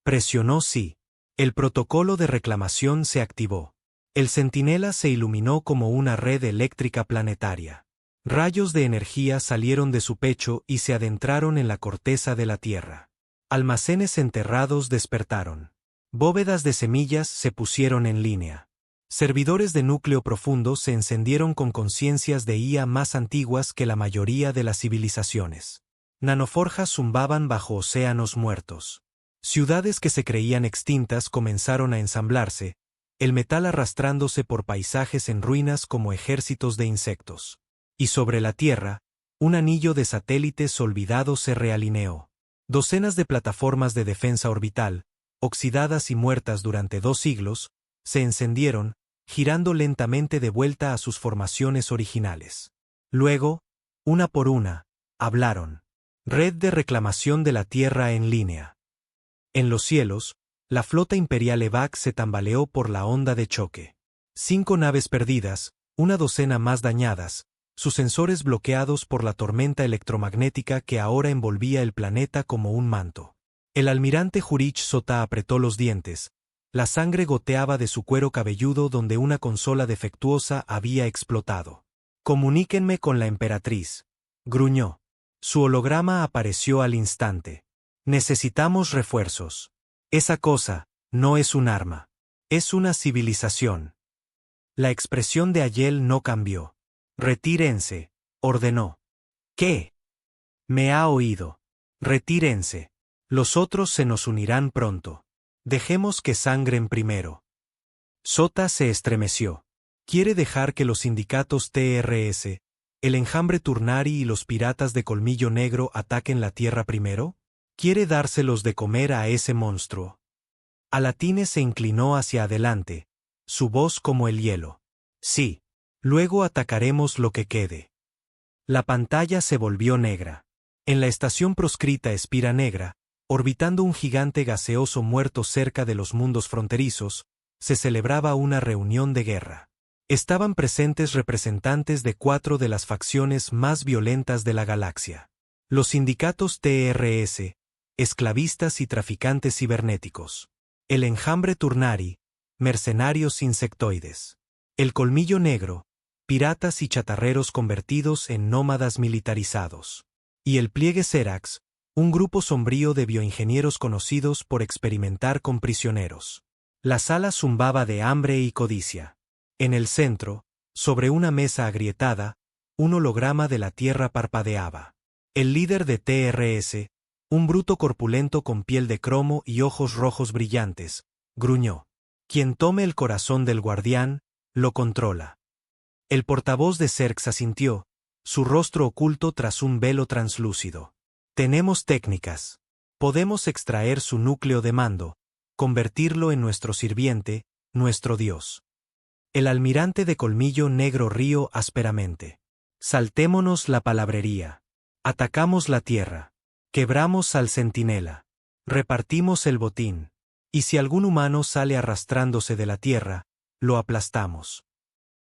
Presionó sí. El protocolo de reclamación se activó. El centinela se iluminó como una red eléctrica planetaria. Rayos de energía salieron de su pecho y se adentraron en la corteza de la Tierra. Almacenes enterrados despertaron. Bóvedas de semillas se pusieron en línea. Servidores de núcleo profundo se encendieron con conciencias de IA más antiguas que la mayoría de las civilizaciones. Nanoforjas zumbaban bajo océanos muertos. Ciudades que se creían extintas comenzaron a ensamblarse, el metal arrastrándose por paisajes en ruinas como ejércitos de insectos. Y sobre la Tierra, un anillo de satélites olvidados se realineó. Docenas de plataformas de defensa orbital, oxidadas y muertas durante 2 siglos, se encendieron, girando lentamente de vuelta a sus formaciones originales. Luego, una por una, hablaron. Red de reclamación de la Tierra en línea. En los cielos, la flota imperial EVAC se tambaleó por la onda de choque. 5 naves perdidas, una docena más dañadas, sus sensores bloqueados por la tormenta electromagnética que ahora envolvía el planeta como un manto. El almirante Jurich Sota apretó los dientes. La sangre goteaba de su cuero cabelludo donde una consola defectuosa había explotado. «Comuníquenme con la emperatriz», gruñó. Su holograma apareció al instante. «Necesitamos refuerzos». Esa cosa no es un arma. Es una civilización. La expresión de Ayel no cambió. Retírense, ordenó. ¿Qué? Me ha oído. Retírense. Los otros se nos unirán pronto. Dejemos que sangren primero. Sota se estremeció. ¿Quiere dejar que los sindicatos TRS, el enjambre Turnari y los piratas de Colmillo Negro ataquen la tierra primero? ¿Quiere dárselos de comer a ese monstruo? Alatine se inclinó hacia adelante, su voz como el hielo. Sí. Luego atacaremos lo que quede. La pantalla se volvió negra. En la estación proscrita Espira Negra, orbitando un gigante gaseoso muerto cerca de los mundos fronterizos, se celebraba una reunión de guerra. Estaban presentes representantes de 4 de las facciones más violentas de la galaxia. Los sindicatos TRS, esclavistas y traficantes cibernéticos. El enjambre Turnari, mercenarios insectoides. El Colmillo Negro, piratas y chatarreros convertidos en nómadas militarizados. Y el Pliegue Serax, un grupo sombrío de bioingenieros conocidos por experimentar con prisioneros. La sala zumbaba de hambre y codicia. En el centro, sobre una mesa agrietada, un holograma de la Tierra parpadeaba. El líder de TRS, un bruto corpulento con piel de cromo y ojos rojos brillantes, gruñó. Quien tome el corazón del guardián, lo controla. El portavoz de Zerx asintió, su rostro oculto tras un velo translúcido. Tenemos técnicas. Podemos extraer su núcleo de mando, convertirlo en nuestro sirviente, nuestro dios. El almirante de Colmillo Negro rió ásperamente. Saltémonos la palabrería. Atacamos la tierra. Quebramos al centinela. Repartimos el botín. Y si algún humano sale arrastrándose de la tierra, lo aplastamos.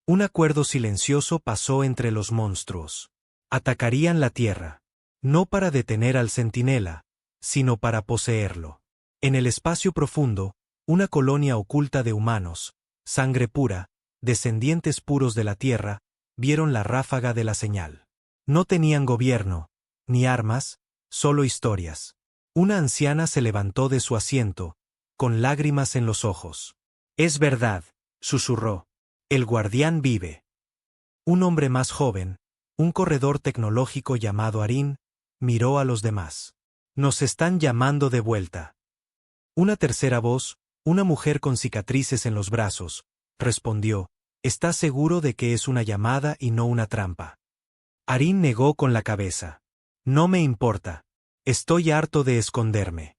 Un acuerdo silencioso pasó entre los monstruos. Atacarían la tierra. No para detener al centinela, sino para poseerlo. En el espacio profundo, una colonia oculta de humanos, sangre pura, descendientes puros de la tierra, vieron la ráfaga de la señal. No tenían gobierno, ni armas, solo historias. Una anciana se levantó de su asiento, con lágrimas en los ojos. Es verdad, susurró. El guardián vive. Un hombre más joven, un corredor tecnológico llamado Arin, miró a los demás. Nos están llamando de vuelta. Una tercera voz, una mujer con cicatrices en los brazos, respondió, ¿estás seguro de que es una llamada y no una trampa? Arin negó con la cabeza. No me importa. Estoy harto de esconderme.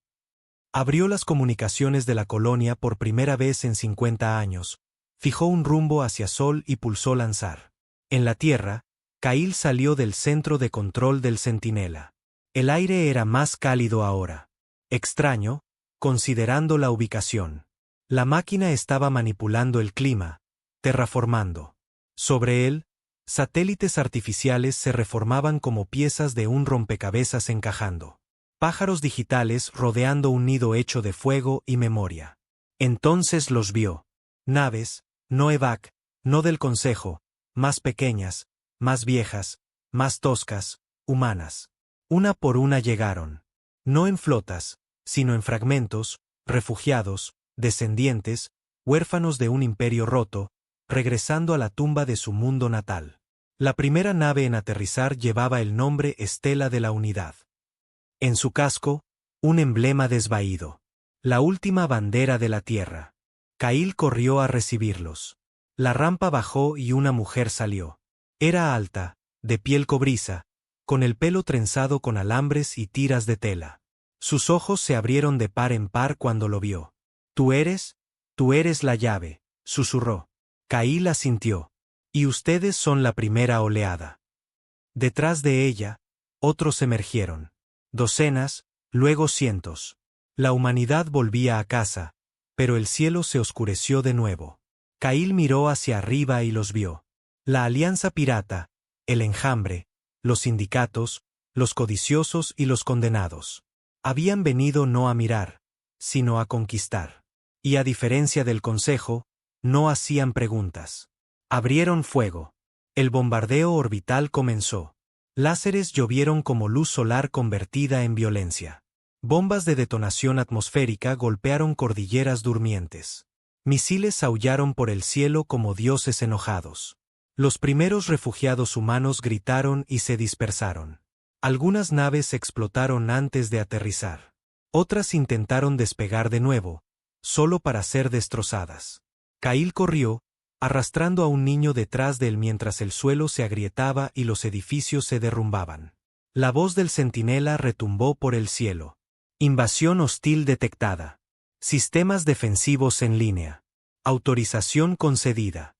Abrió las comunicaciones de la colonia por primera vez en 50 años, fijó un rumbo hacia Sol y pulsó lanzar. En la Tierra, Kail salió del centro de control del centinela. El aire era más cálido ahora. Extraño, considerando la ubicación. La máquina estaba manipulando el clima, terraformando. Sobre él, satélites artificiales se reformaban como piezas de un rompecabezas encajando. Pájaros digitales rodeando un nido hecho de fuego y memoria. Entonces los vio. Naves, no EVAC, no del Consejo, más pequeñas, más viejas, más toscas, humanas. Una por una llegaron. No en flotas, sino en fragmentos, refugiados, descendientes, huérfanos de un imperio roto, regresando a la tumba de su mundo natal. La primera nave en aterrizar llevaba el nombre Estela de la Unidad. En su casco, un emblema desvaído. La última bandera de la Tierra. Kail corrió a recibirlos. La rampa bajó y una mujer salió. Era alta, de piel cobriza, con el pelo trenzado con alambres y tiras de tela. Sus ojos se abrieron de par en par cuando lo vio. Tú eres la llave, susurró. Kail asintió. Y ustedes son la primera oleada. Detrás de ella, otros emergieron. Docenas, luego cientos. La humanidad volvía a casa, pero el cielo se oscureció de nuevo. Kail miró hacia arriba y los vio. La alianza pirata, el enjambre, los sindicatos, los codiciosos y los condenados. Habían venido no a mirar, sino a conquistar. Y a diferencia del Consejo, no hacían preguntas. Abrieron fuego. El bombardeo orbital comenzó. Láseres llovieron como luz solar convertida en violencia. Bombas de detonación atmosférica golpearon cordilleras durmientes. Misiles aullaron por el cielo como dioses enojados. Los primeros refugiados humanos gritaron y se dispersaron. Algunas naves explotaron antes de aterrizar. Otras intentaron despegar de nuevo, solo para ser destrozadas. Kyle corrió, arrastrando a un niño detrás de él mientras el suelo se agrietaba y los edificios se derrumbaban. La voz del centinela retumbó por el cielo. Invasión hostil detectada. Sistemas defensivos en línea. Autorización concedida.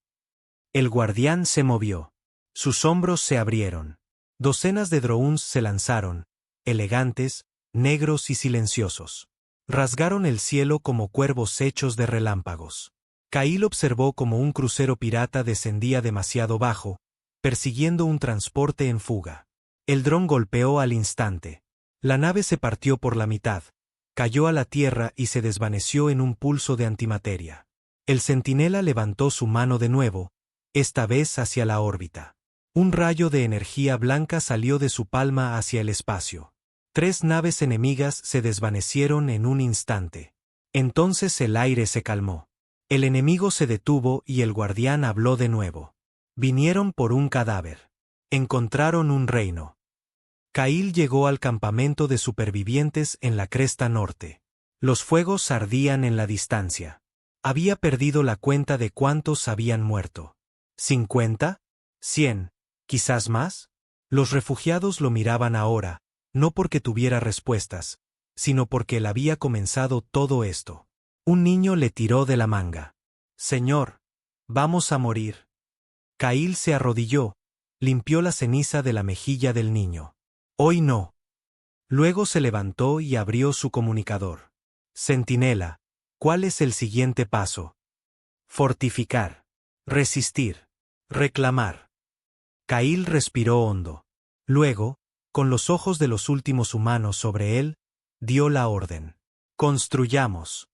El guardián se movió. Sus hombros se abrieron. Docenas de drones se lanzaron, elegantes, negros y silenciosos. Rasgaron el cielo como cuervos hechos de relámpagos. Kyle observó como un crucero pirata descendía demasiado bajo, persiguiendo un transporte en fuga. El dron golpeó al instante. La nave se partió por la mitad, cayó a la tierra y se desvaneció en un pulso de antimateria. El centinela levantó su mano de nuevo, esta vez hacia la órbita. Un rayo de energía blanca salió de su palma hacia el espacio. 3 naves enemigas se desvanecieron en un instante. Entonces el aire se calmó. El enemigo se detuvo y el guardián habló de nuevo. Vinieron por un cadáver. Encontraron un reino. Kyle llegó al campamento de supervivientes en la cresta norte. Los fuegos ardían en la distancia. Había perdido la cuenta de cuántos habían muerto. ¿50? ¿100? ¿Quizás más? Los refugiados lo miraban ahora, no porque tuviera respuestas, sino porque él había comenzado todo esto. Un niño le tiró de la manga. «Señor, vamos a morir». Kyle se arrodilló, limpió la ceniza de la mejilla del niño. «Hoy no». Luego se levantó y abrió su comunicador. «Centinela, ¿cuál es el siguiente paso?» «Fortificar. Resistir. Reclamar». Kyle respiró hondo. Luego, con los ojos de los últimos humanos sobre él, dio la orden. «Construyamos».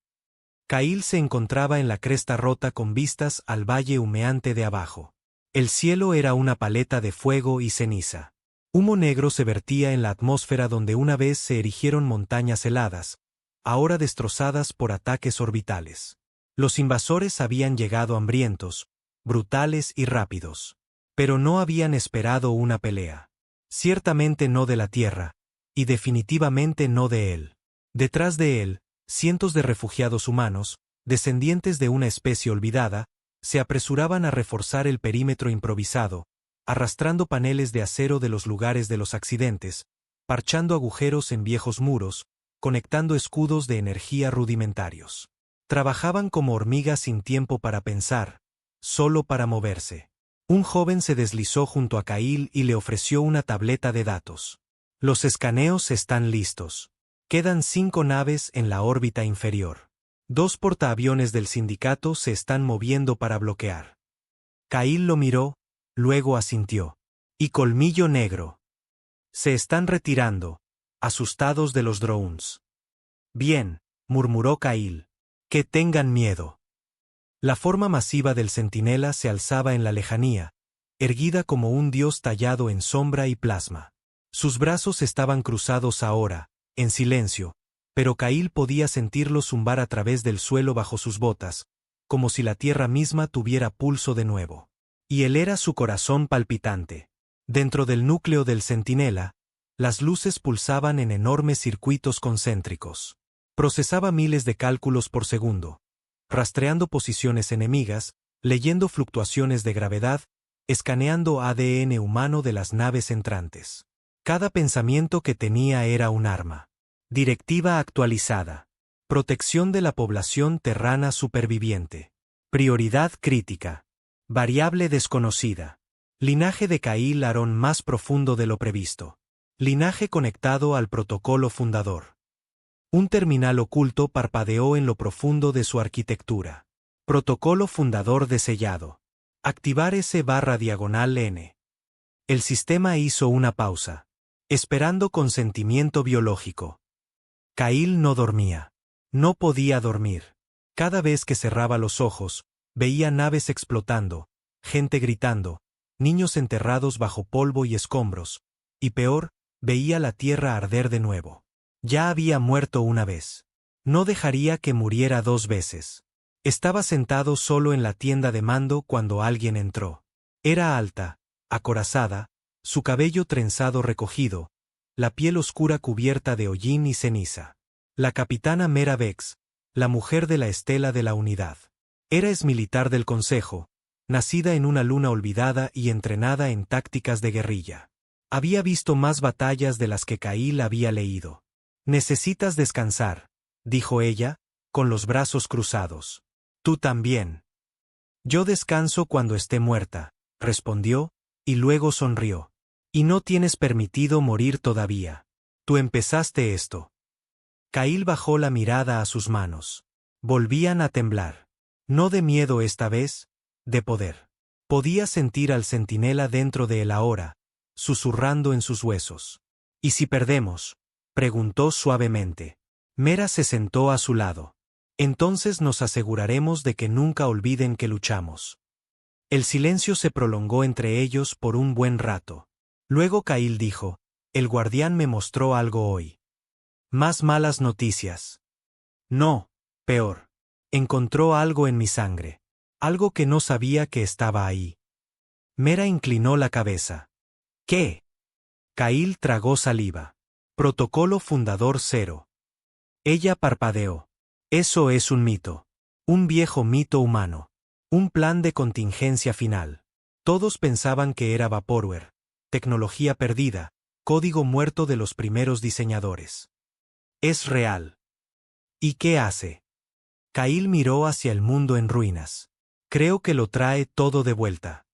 Kyle se encontraba en la cresta rota con vistas al valle humeante de abajo. El cielo era una paleta de fuego y ceniza. Humo negro se vertía en la atmósfera donde una vez se erigieron montañas heladas, ahora destrozadas por ataques orbitales. Los invasores habían llegado hambrientos, brutales y rápidos. Pero no habían esperado una pelea. Ciertamente no de la Tierra, y definitivamente no de él. Detrás de él, cientos de refugiados humanos, descendientes de una especie olvidada, se apresuraban a reforzar el perímetro improvisado, arrastrando paneles de acero de los lugares de los accidentes, parchando agujeros en viejos muros, conectando escudos de energía rudimentarios. Trabajaban como hormigas sin tiempo para pensar, solo para moverse. Un joven se deslizó junto a Kyle y le ofreció una tableta de datos. «Los escaneos están listos. Quedan 5 naves en la órbita inferior. 2 portaaviones del sindicato se están moviendo para bloquear». Kyle lo miró, luego asintió. «Y colmillo negro. Se están retirando, asustados de los drones». «Bien», murmuró Kyle. «Que tengan miedo». La forma masiva del centinela se alzaba en la lejanía, erguida como un dios tallado en sombra y plasma. Sus brazos estaban cruzados ahora, en silencio, pero Kyle podía sentirlo zumbar a través del suelo bajo sus botas, como si la tierra misma tuviera pulso de nuevo. Y él era su corazón palpitante. Dentro del núcleo del centinela, las luces pulsaban en enormes circuitos concéntricos. Procesaba miles de cálculos por segundo, rastreando posiciones enemigas, leyendo fluctuaciones de gravedad, escaneando ADN humano de las naves entrantes. Cada pensamiento que tenía era un arma. Directiva actualizada. Protección de la población terrana superviviente. Prioridad crítica. Variable desconocida. Linaje de Kyle Aaron más profundo de lo previsto. Linaje conectado al protocolo fundador. Un terminal oculto parpadeó en lo profundo de su arquitectura. Protocolo fundador de sellado. Activar S/N. El sistema hizo una pausa, esperando consentimiento biológico. Kyle no dormía. No podía dormir. Cada vez que cerraba los ojos, veía naves explotando, gente gritando, niños enterrados bajo polvo y escombros, y peor, veía la tierra arder de nuevo. Ya había muerto una vez. No dejaría que muriera 2 veces. Estaba sentado solo en la tienda de mando cuando alguien entró. Era alta, acorazada, su cabello trenzado recogido, la piel oscura cubierta de hollín y ceniza. La capitana Mera Vex, la mujer de la estela de la unidad. Era exmilitar del Consejo, nacida en una luna olvidada y entrenada en tácticas de guerrilla. Había visto más batallas de las que Kail había leído. Necesitas descansar, dijo ella, con los brazos cruzados. Tú también. Yo descanso cuando esté muerta, respondió, y luego sonrió. Y no tienes permitido morir todavía. Tú empezaste esto. Kail bajó la mirada a sus manos. Volvían a temblar. No de miedo esta vez, de poder. Podía sentir al centinela dentro de él ahora, susurrando en sus huesos. ¿Y si perdemos?, preguntó suavemente. Mera se sentó a su lado. Entonces nos aseguraremos de que nunca olviden que luchamos. El silencio se prolongó entre ellos por un buen rato. Luego Kail dijo, el guardián me mostró algo hoy. Más malas noticias. No, peor. Encontró algo en mi sangre. Algo que no sabía que estaba ahí. Mera inclinó la cabeza. ¿Qué? Kail tragó saliva. Protocolo Fundador 0. Ella parpadeó. Eso es un mito. Un viejo mito humano. Un plan de contingencia final. Todos pensaban que era vaporware, tecnología perdida, código muerto de los primeros diseñadores. Es real. ¿Y qué hace? Kail miró hacia el mundo en ruinas. Creo que lo trae todo de vuelta.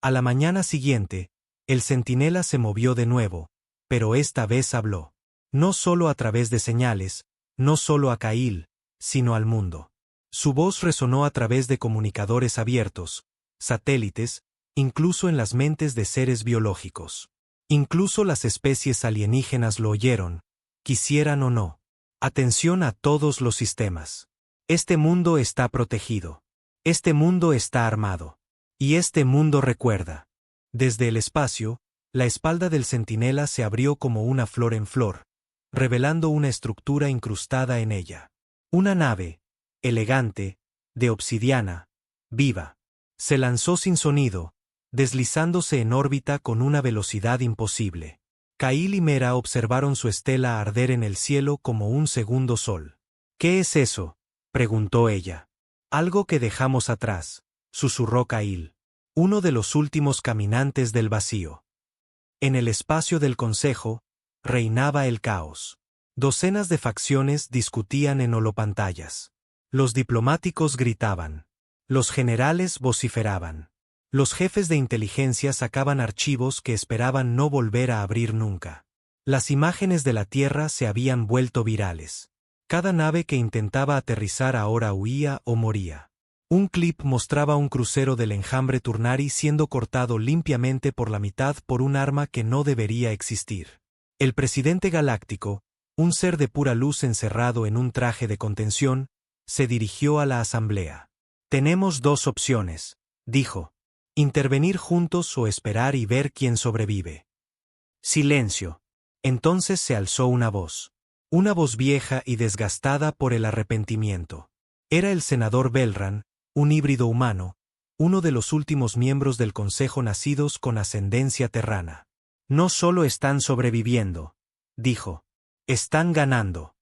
A la mañana siguiente, el centinela se movió de nuevo, pero esta vez habló. No solo a través de señales, no solo a Kail, sino al mundo. Su voz resonó a través de comunicadores abiertos, satélites, incluso en las mentes de seres biológicos. Incluso las especies alienígenas lo oyeron, quisieran o no. Atención a todos los sistemas. Este mundo está protegido. Este mundo está armado. Y este mundo recuerda. Desde el espacio, la espalda del centinela se abrió como una flor en flor, revelando una estructura incrustada en ella. Una nave, elegante, de obsidiana, viva. Se lanzó sin sonido, deslizándose en órbita con una velocidad imposible. Kail y Mera observaron su estela arder en el cielo como un segundo sol. ¿Qué es eso?, preguntó ella. Algo que dejamos atrás, susurró Kail. Uno de los últimos caminantes del vacío. En el espacio del Consejo, reinaba el caos. Docenas de facciones discutían en holopantallas. Los diplomáticos gritaban. Los generales vociferaban. Los jefes de inteligencia sacaban archivos que esperaban no volver a abrir nunca. Las imágenes de la Tierra se habían vuelto virales. Cada nave que intentaba aterrizar ahora huía o moría. Un clip mostraba un crucero del enjambre Turnari siendo cortado limpiamente por la mitad por un arma que no debería existir. El presidente galáctico, un ser de pura luz encerrado en un traje de contención, se dirigió a la asamblea. Tenemos dos opciones, dijo. Intervenir juntos o esperar y ver quién sobrevive. Silencio. Entonces se alzó una voz. Una voz vieja y desgastada por el arrepentimiento. Era el senador Belran, un híbrido humano, uno de los últimos miembros del Consejo nacidos con ascendencia terrana. No solo están sobreviviendo, dijo. Están ganando.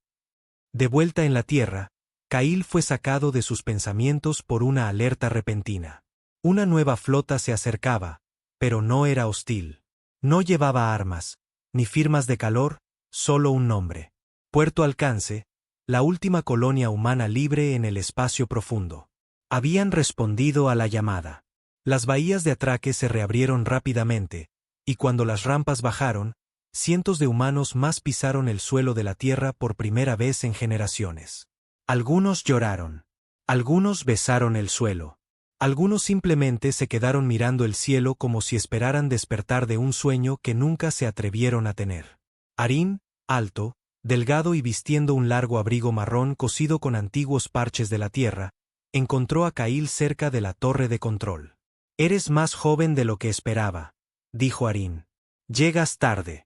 De vuelta en la Tierra, Kail fue sacado de sus pensamientos por una alerta repentina. Una nueva flota se acercaba, pero no era hostil. No llevaba armas, ni firmas de calor, solo un nombre. Puerto Alcance, la última colonia humana libre en el espacio profundo. Habían respondido a la llamada. Las bahías de atraque se reabrieron rápidamente, y cuando las rampas bajaron, cientos de humanos más pisaron el suelo de la Tierra por primera vez en generaciones. Algunos lloraron. Algunos besaron el suelo. Algunos simplemente se quedaron mirando el cielo como si esperaran despertar de un sueño que nunca se atrevieron a tener. Arin, alto, delgado y vistiendo un largo abrigo marrón cosido con antiguos parches de la tierra, encontró a Kail cerca de la torre de control. «Eres más joven de lo que esperaba», dijo Arin. «Llegas tarde».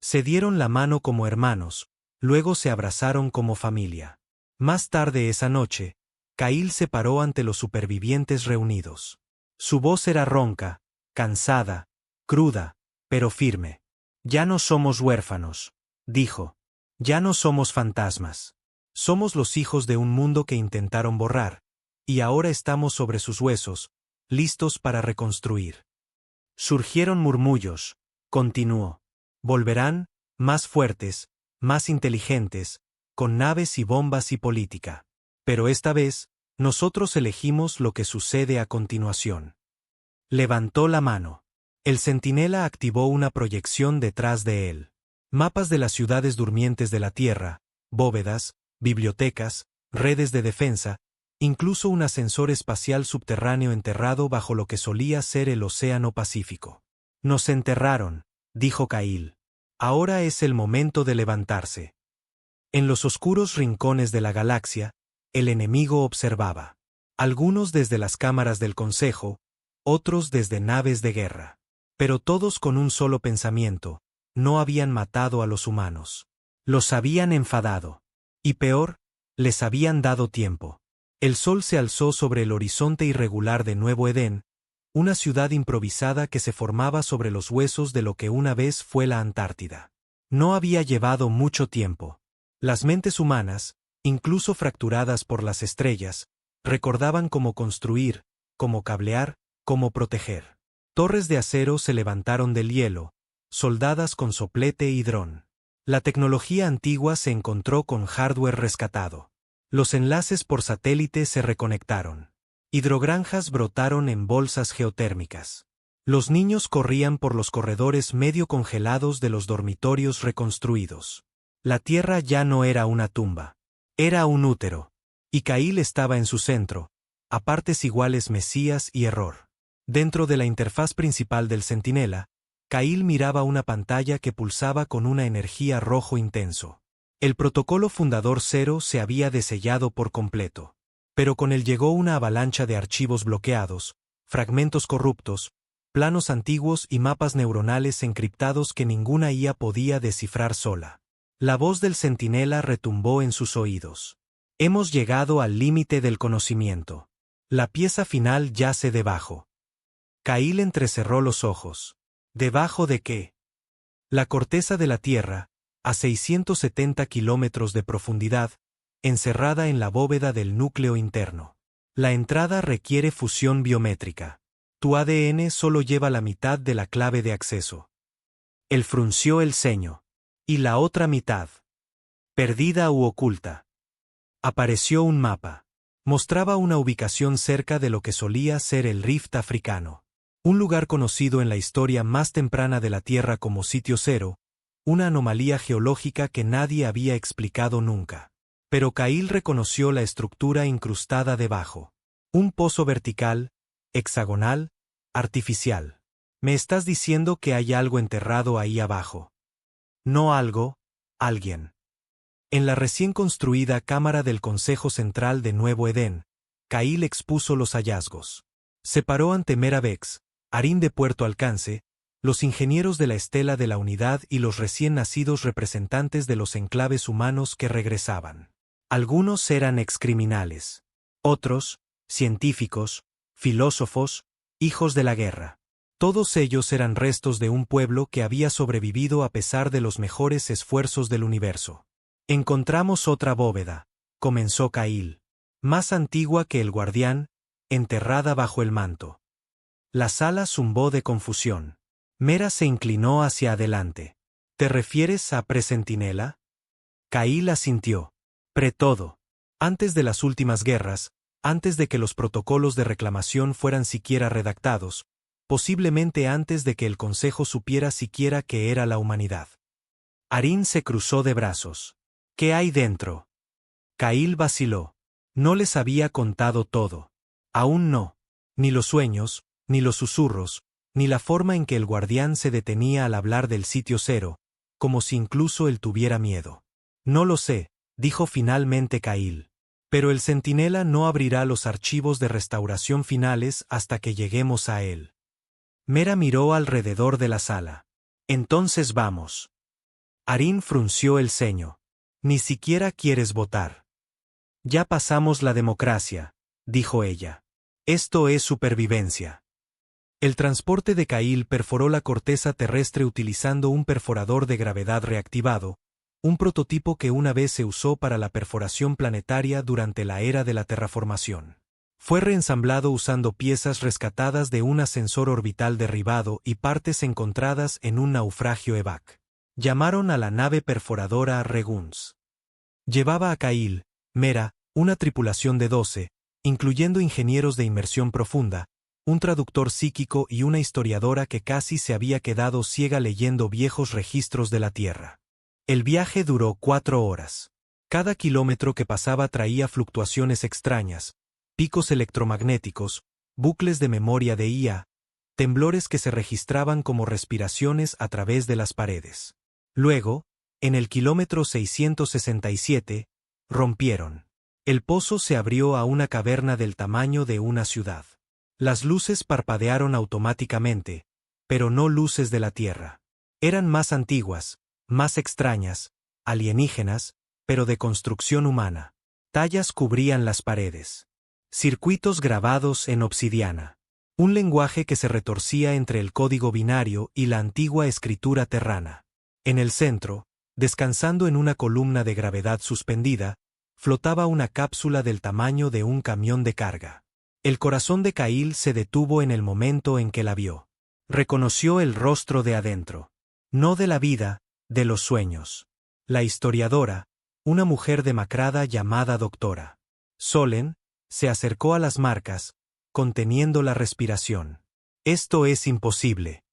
Se dieron la mano como hermanos, Luego se abrazaron como familia. Más tarde esa noche, Kyle se paró ante los supervivientes reunidos. Su voz era ronca, cansada, cruda, pero firme. Ya no somos huérfanos, dijo. Ya no somos fantasmas. Somos los hijos de un mundo que intentaron borrar, y ahora estamos sobre sus huesos, listos para reconstruir. Surgieron murmullos, continuó. Volverán, más fuertes, más inteligentes, con naves y bombas y política. Pero esta vez, nosotros elegimos lo que sucede a continuación. Levantó la mano. El centinela activó una proyección detrás de él. Mapas de las ciudades durmientes de la Tierra, bóvedas, bibliotecas, redes de defensa, incluso un ascensor espacial subterráneo enterrado bajo lo que solía ser el Océano Pacífico. Nos enterraron, dijo Kyle. Ahora es el momento de levantarse. En los oscuros rincones de la galaxia, el enemigo observaba. Algunos desde las cámaras del Consejo, otros desde naves de guerra. Pero todos con un solo pensamiento: no habían matado a los humanos. Los habían enfadado. Y peor, les habían dado tiempo. El sol se alzó sobre el horizonte irregular de Nuevo Edén, una ciudad improvisada que se formaba sobre los huesos de lo que una vez fue la Antártida. No había llevado mucho tiempo. Las mentes humanas, incluso fracturadas por las estrellas, recordaban cómo construir, cómo cablear, cómo proteger. Torres de acero se levantaron del hielo, soldadas con soplete y dron. La tecnología antigua se encontró con hardware rescatado. Los enlaces por satélite se reconectaron. Hidrogranjas brotaron en bolsas geotérmicas. Los niños corrían por los corredores medio congelados de los dormitorios reconstruidos. La Tierra ya no era una tumba. Era un útero. Y Kyle estaba en su centro, a partes iguales Mesías y error. Dentro de la interfaz principal del centinela, Kyle miraba una pantalla que pulsaba con una energía rojo intenso. El protocolo fundador 0 se había desellado por completo. Pero con él llegó una avalancha de archivos bloqueados, fragmentos corruptos, planos antiguos y mapas neuronales encriptados que ninguna IA podía descifrar sola. La voz del centinela retumbó en sus oídos. Hemos llegado al límite del conocimiento. La pieza final yace debajo. Kyle entrecerró los ojos. ¿Debajo de qué? La corteza de la Tierra, a 670 kilómetros de profundidad, encerrada en la bóveda del núcleo interno. La entrada requiere fusión biométrica. Tu ADN solo lleva la mitad de la clave de acceso. Él frunció el ceño. ¿Y la otra mitad? Perdida u oculta. Apareció un mapa. Mostraba una ubicación cerca de lo que solía ser el Rift africano. Un lugar conocido en la historia más temprana de la Tierra como Sitio Cero, una anomalía geológica que nadie había explicado nunca. Pero Kyle reconoció la estructura incrustada debajo. Un pozo vertical, hexagonal, artificial. ¿Me estás diciendo que hay algo enterrado ahí abajo? No algo, alguien. En la recién construida Cámara del Consejo Central de Nuevo Edén, Kyle expuso los hallazgos. Se paró ante Meravex, Arín de Puerto Alcance, los ingenieros de la estela de la unidad y los recién nacidos representantes de los enclaves humanos que regresaban. Algunos eran excriminales. Otros, científicos, filósofos, hijos de la guerra. Todos ellos eran restos de un pueblo que había sobrevivido a pesar de los mejores esfuerzos del universo. Encontramos otra bóveda, comenzó Kyle. Más antigua que el guardián, enterrada bajo el manto. La sala zumbó de confusión. Mera se inclinó hacia adelante. ¿Te refieres a Precentinela? Kyle asintió. Pre-todo. Antes de las últimas guerras, antes de que los protocolos de reclamación fueran siquiera redactados, posiblemente antes de que el Consejo supiera siquiera qué era la humanidad. Arín se cruzó de brazos. ¿Qué hay dentro? Kyle vaciló. No les había contado todo. Aún no. Ni los sueños, ni los susurros, ni la forma en que el guardián se detenía al hablar del Sitio Cero, como si incluso él tuviera miedo. No lo sé, dijo finalmente Kyle. Pero el centinela no abrirá los archivos de restauración finales hasta que lleguemos a él. Mera miró alrededor de la sala. Entonces vamos. Arín frunció el ceño. Ni siquiera quieres votar. Ya pasamos la democracia, dijo ella. Esto es supervivencia. El transporte de Cahill perforó la corteza terrestre utilizando un perforador de gravedad reactivado, un prototipo que una vez se usó para la perforación planetaria durante la era de la terraformación. Fue reensamblado usando piezas rescatadas de un ascensor orbital derribado y partes encontradas en un naufragio EVAC. Llamaron a la nave perforadora Reguns. Llevaba a Cahill, Mera, una tripulación de 12, incluyendo ingenieros de inmersión profunda, un traductor psíquico y una historiadora que casi se había quedado ciega leyendo viejos registros de la Tierra. El viaje duró 4 horas. Cada kilómetro que pasaba traía fluctuaciones extrañas, picos electromagnéticos, bucles de memoria de IA, temblores que se registraban como respiraciones a través de las paredes. Luego, en el kilómetro 667, rompieron. El pozo se abrió a una caverna del tamaño de una ciudad. Las luces parpadearon automáticamente, pero no luces de la Tierra. Eran más antiguas, más extrañas, alienígenas, pero de construcción humana. Tallas cubrían las paredes. Circuitos grabados en obsidiana. Un lenguaje que se retorcía entre el código binario y la antigua escritura terrana. En el centro, descansando en una columna de gravedad suspendida, flotaba una cápsula del tamaño de un camión de carga. El corazón de Cahill se detuvo en el momento en que la vio. Reconoció el rostro de adentro. No de la vida, de los sueños. La historiadora, una mujer demacrada llamada Doctora Solen, se acercó a las marcas, conteniendo la respiración. «Esto es imposible».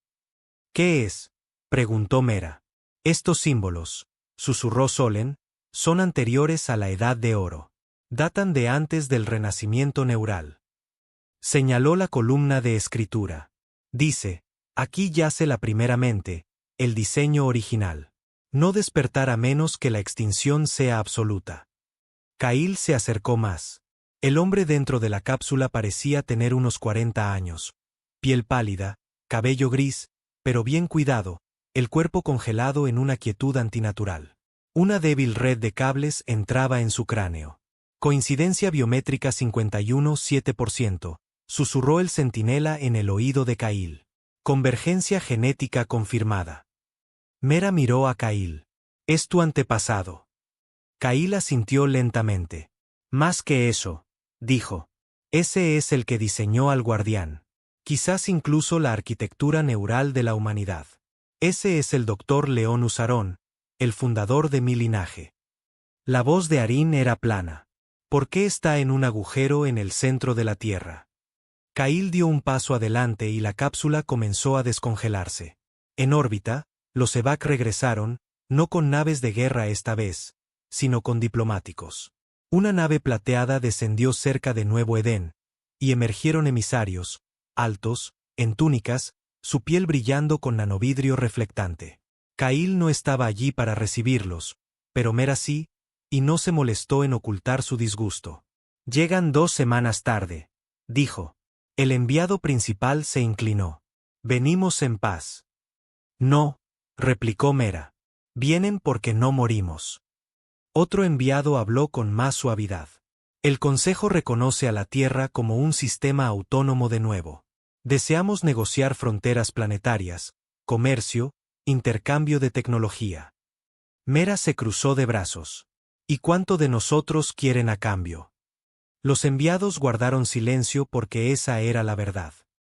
«¿Qué es?», preguntó Mera. «Estos símbolos», susurró Solen, «son anteriores a la Edad de Oro. Datan de antes del renacimiento neural». Señaló la columna de escritura. «Dice, aquí yace la primera mente, el diseño original. No despertar a menos que la extinción sea absoluta». Cahill se acercó más. El hombre dentro de la cápsula parecía tener unos 40 años. Piel pálida, cabello gris, pero bien cuidado, el cuerpo congelado en una quietud antinatural. Una débil red de cables entraba en su cráneo. «Coincidencia biométrica 51,7%, susurró el centinela en el oído de Cahill. «Convergencia genética confirmada». Mera miró a Cahill. «Es tu antepasado». Cahill asintió lentamente. «Más que eso», dijo. «Ese es el que diseñó al Guardián. Quizás incluso la arquitectura neural de la humanidad. Ese es el Dr. Leonus Aron, el fundador de mi linaje». La voz de Arin era plana. «¿Por qué está en un agujero en el centro de la Tierra?». Cahill dio un paso adelante y la cápsula comenzó a descongelarse. En órbita, los EVAC regresaron, no con naves de guerra esta vez, sino con diplomáticos. Una nave plateada descendió cerca de Nuevo Edén, y emergieron emisarios, altos, en túnicas, su piel brillando con nanovidrio reflectante. Cahill no estaba allí para recibirlos, pero Mera sí, y no se molestó en ocultar su disgusto. «Llegan 2 semanas tarde», dijo. El enviado principal se inclinó. «Venimos en paz». «No», replicó Mera. «Vienen porque no morimos». Otro enviado habló con más suavidad. «El Consejo reconoce a la Tierra como un sistema autónomo de nuevo. Deseamos negociar fronteras planetarias, comercio, intercambio de tecnología». Mera se cruzó de brazos. «¿Y cuánto de nosotros quieren a cambio?». Los enviados guardaron silencio porque esa era la verdad.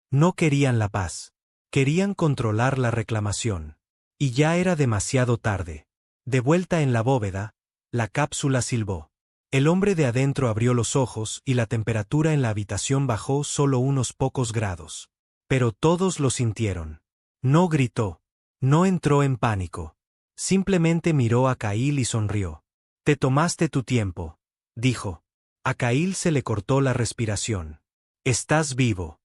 No querían la paz. Querían controlar la reclamación. Y ya era demasiado tarde. De vuelta en la bóveda, la cápsula silbó. El hombre de adentro abrió los ojos y la temperatura en la habitación bajó solo unos pocos grados. Pero todos lo sintieron. No gritó. No entró en pánico. Simplemente miró a Cahill y sonrió. «Te tomaste tu tiempo», dijo. A Cahill se le cortó la respiración. «Estás vivo».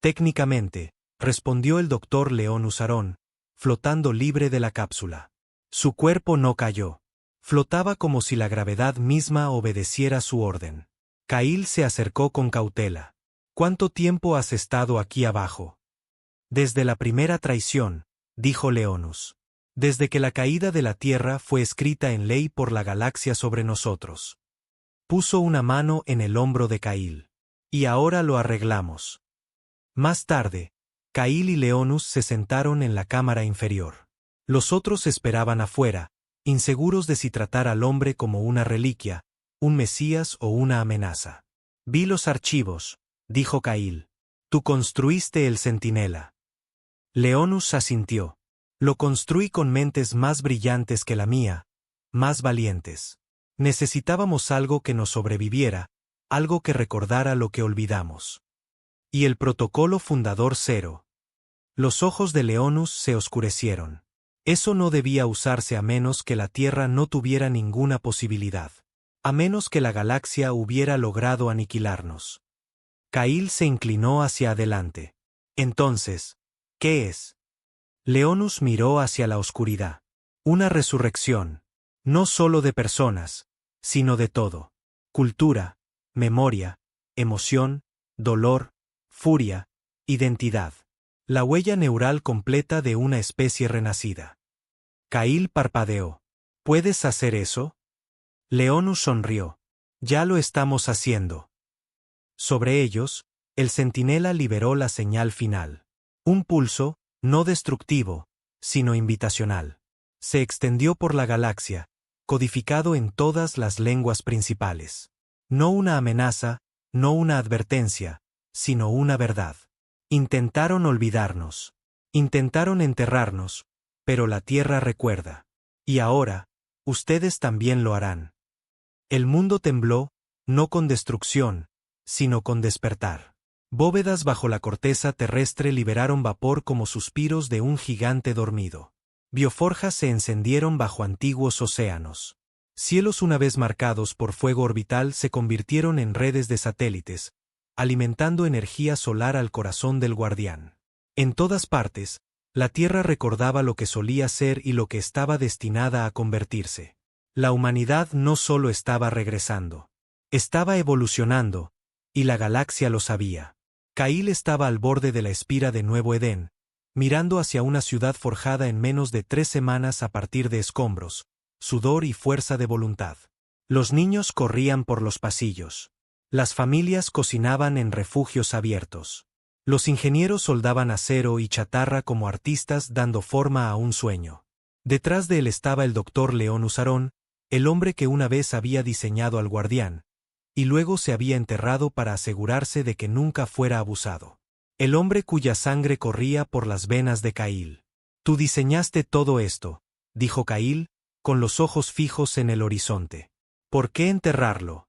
«Técnicamente», respondió el Dr. Leonus Aron, flotando libre de la cápsula. Su cuerpo no cayó. Flotaba como si la gravedad misma obedeciera su orden. Cahill se acercó con cautela. «¿Cuánto tiempo has estado aquí abajo?». «Desde la primera traición», dijo Leonus. Desde que la caída de la Tierra fue escrita en ley por la galaxia sobre nosotros. Puso una mano en el hombro de Cail. Y ahora lo arreglamos. Más tarde, Cail y Leonus se sentaron en la cámara inferior. Los otros esperaban afuera, inseguros de si tratar al hombre como una reliquia, un mesías o una amenaza. Vi los archivos, dijo Cail. Tú construiste el centinela. Leonus asintió. Lo construí con mentes más brillantes que la mía, más valientes. Necesitábamos algo que nos sobreviviera, algo que recordara lo que olvidamos. Y el protocolo fundador 0. Los ojos de Leonus se oscurecieron. Eso no debía usarse a menos que la Tierra no tuviera ninguna posibilidad. A menos que la galaxia hubiera logrado aniquilarnos. Cail se inclinó hacia adelante. Entonces, ¿qué es? Leonus miró hacia la oscuridad. Una resurrección. No solo de personas, sino de todo. Cultura, memoria, emoción, dolor, furia, identidad. La huella neural completa de una especie renacida. Cail parpadeó. ¿Puedes hacer eso? Leonus sonrió. Ya lo estamos haciendo. Sobre ellos, el centinela liberó la señal final. Un pulso, no destructivo, sino invitacional. Se extendió por la galaxia, codificado en todas las lenguas principales. No una amenaza, no una advertencia, sino una verdad. Intentaron olvidarnos. Intentaron enterrarnos, pero la Tierra recuerda. Y ahora, ustedes también lo harán. El mundo tembló, no con destrucción, sino con despertar. Bóvedas bajo la corteza terrestre liberaron vapor como suspiros de un gigante dormido. Bioforjas se encendieron bajo antiguos océanos. Cielos una vez marcados por fuego orbital se convirtieron en redes de satélites, alimentando energía solar al corazón del guardián. En todas partes, la Tierra recordaba lo que solía ser y lo que estaba destinada a convertirse. La humanidad no solo estaba regresando, estaba evolucionando, y la galaxia lo sabía. Cail estaba al borde de la espira de Nuevo Edén, mirando hacia una ciudad forjada en menos de 3 semanas a partir de escombros, sudor y fuerza de voluntad. Los niños corrían por los pasillos. Las familias cocinaban en refugios abiertos. Los ingenieros soldaban acero y chatarra como artistas dando forma a un sueño. Detrás de él estaba el doctor Leonus Aarón, el hombre que una vez había diseñado al guardián, y luego se había enterrado para asegurarse de que nunca fuera abusado. El hombre cuya sangre corría por las venas de Cail. Tú diseñaste todo esto, dijo Cail, con los ojos fijos en el horizonte. ¿Por qué enterrarlo?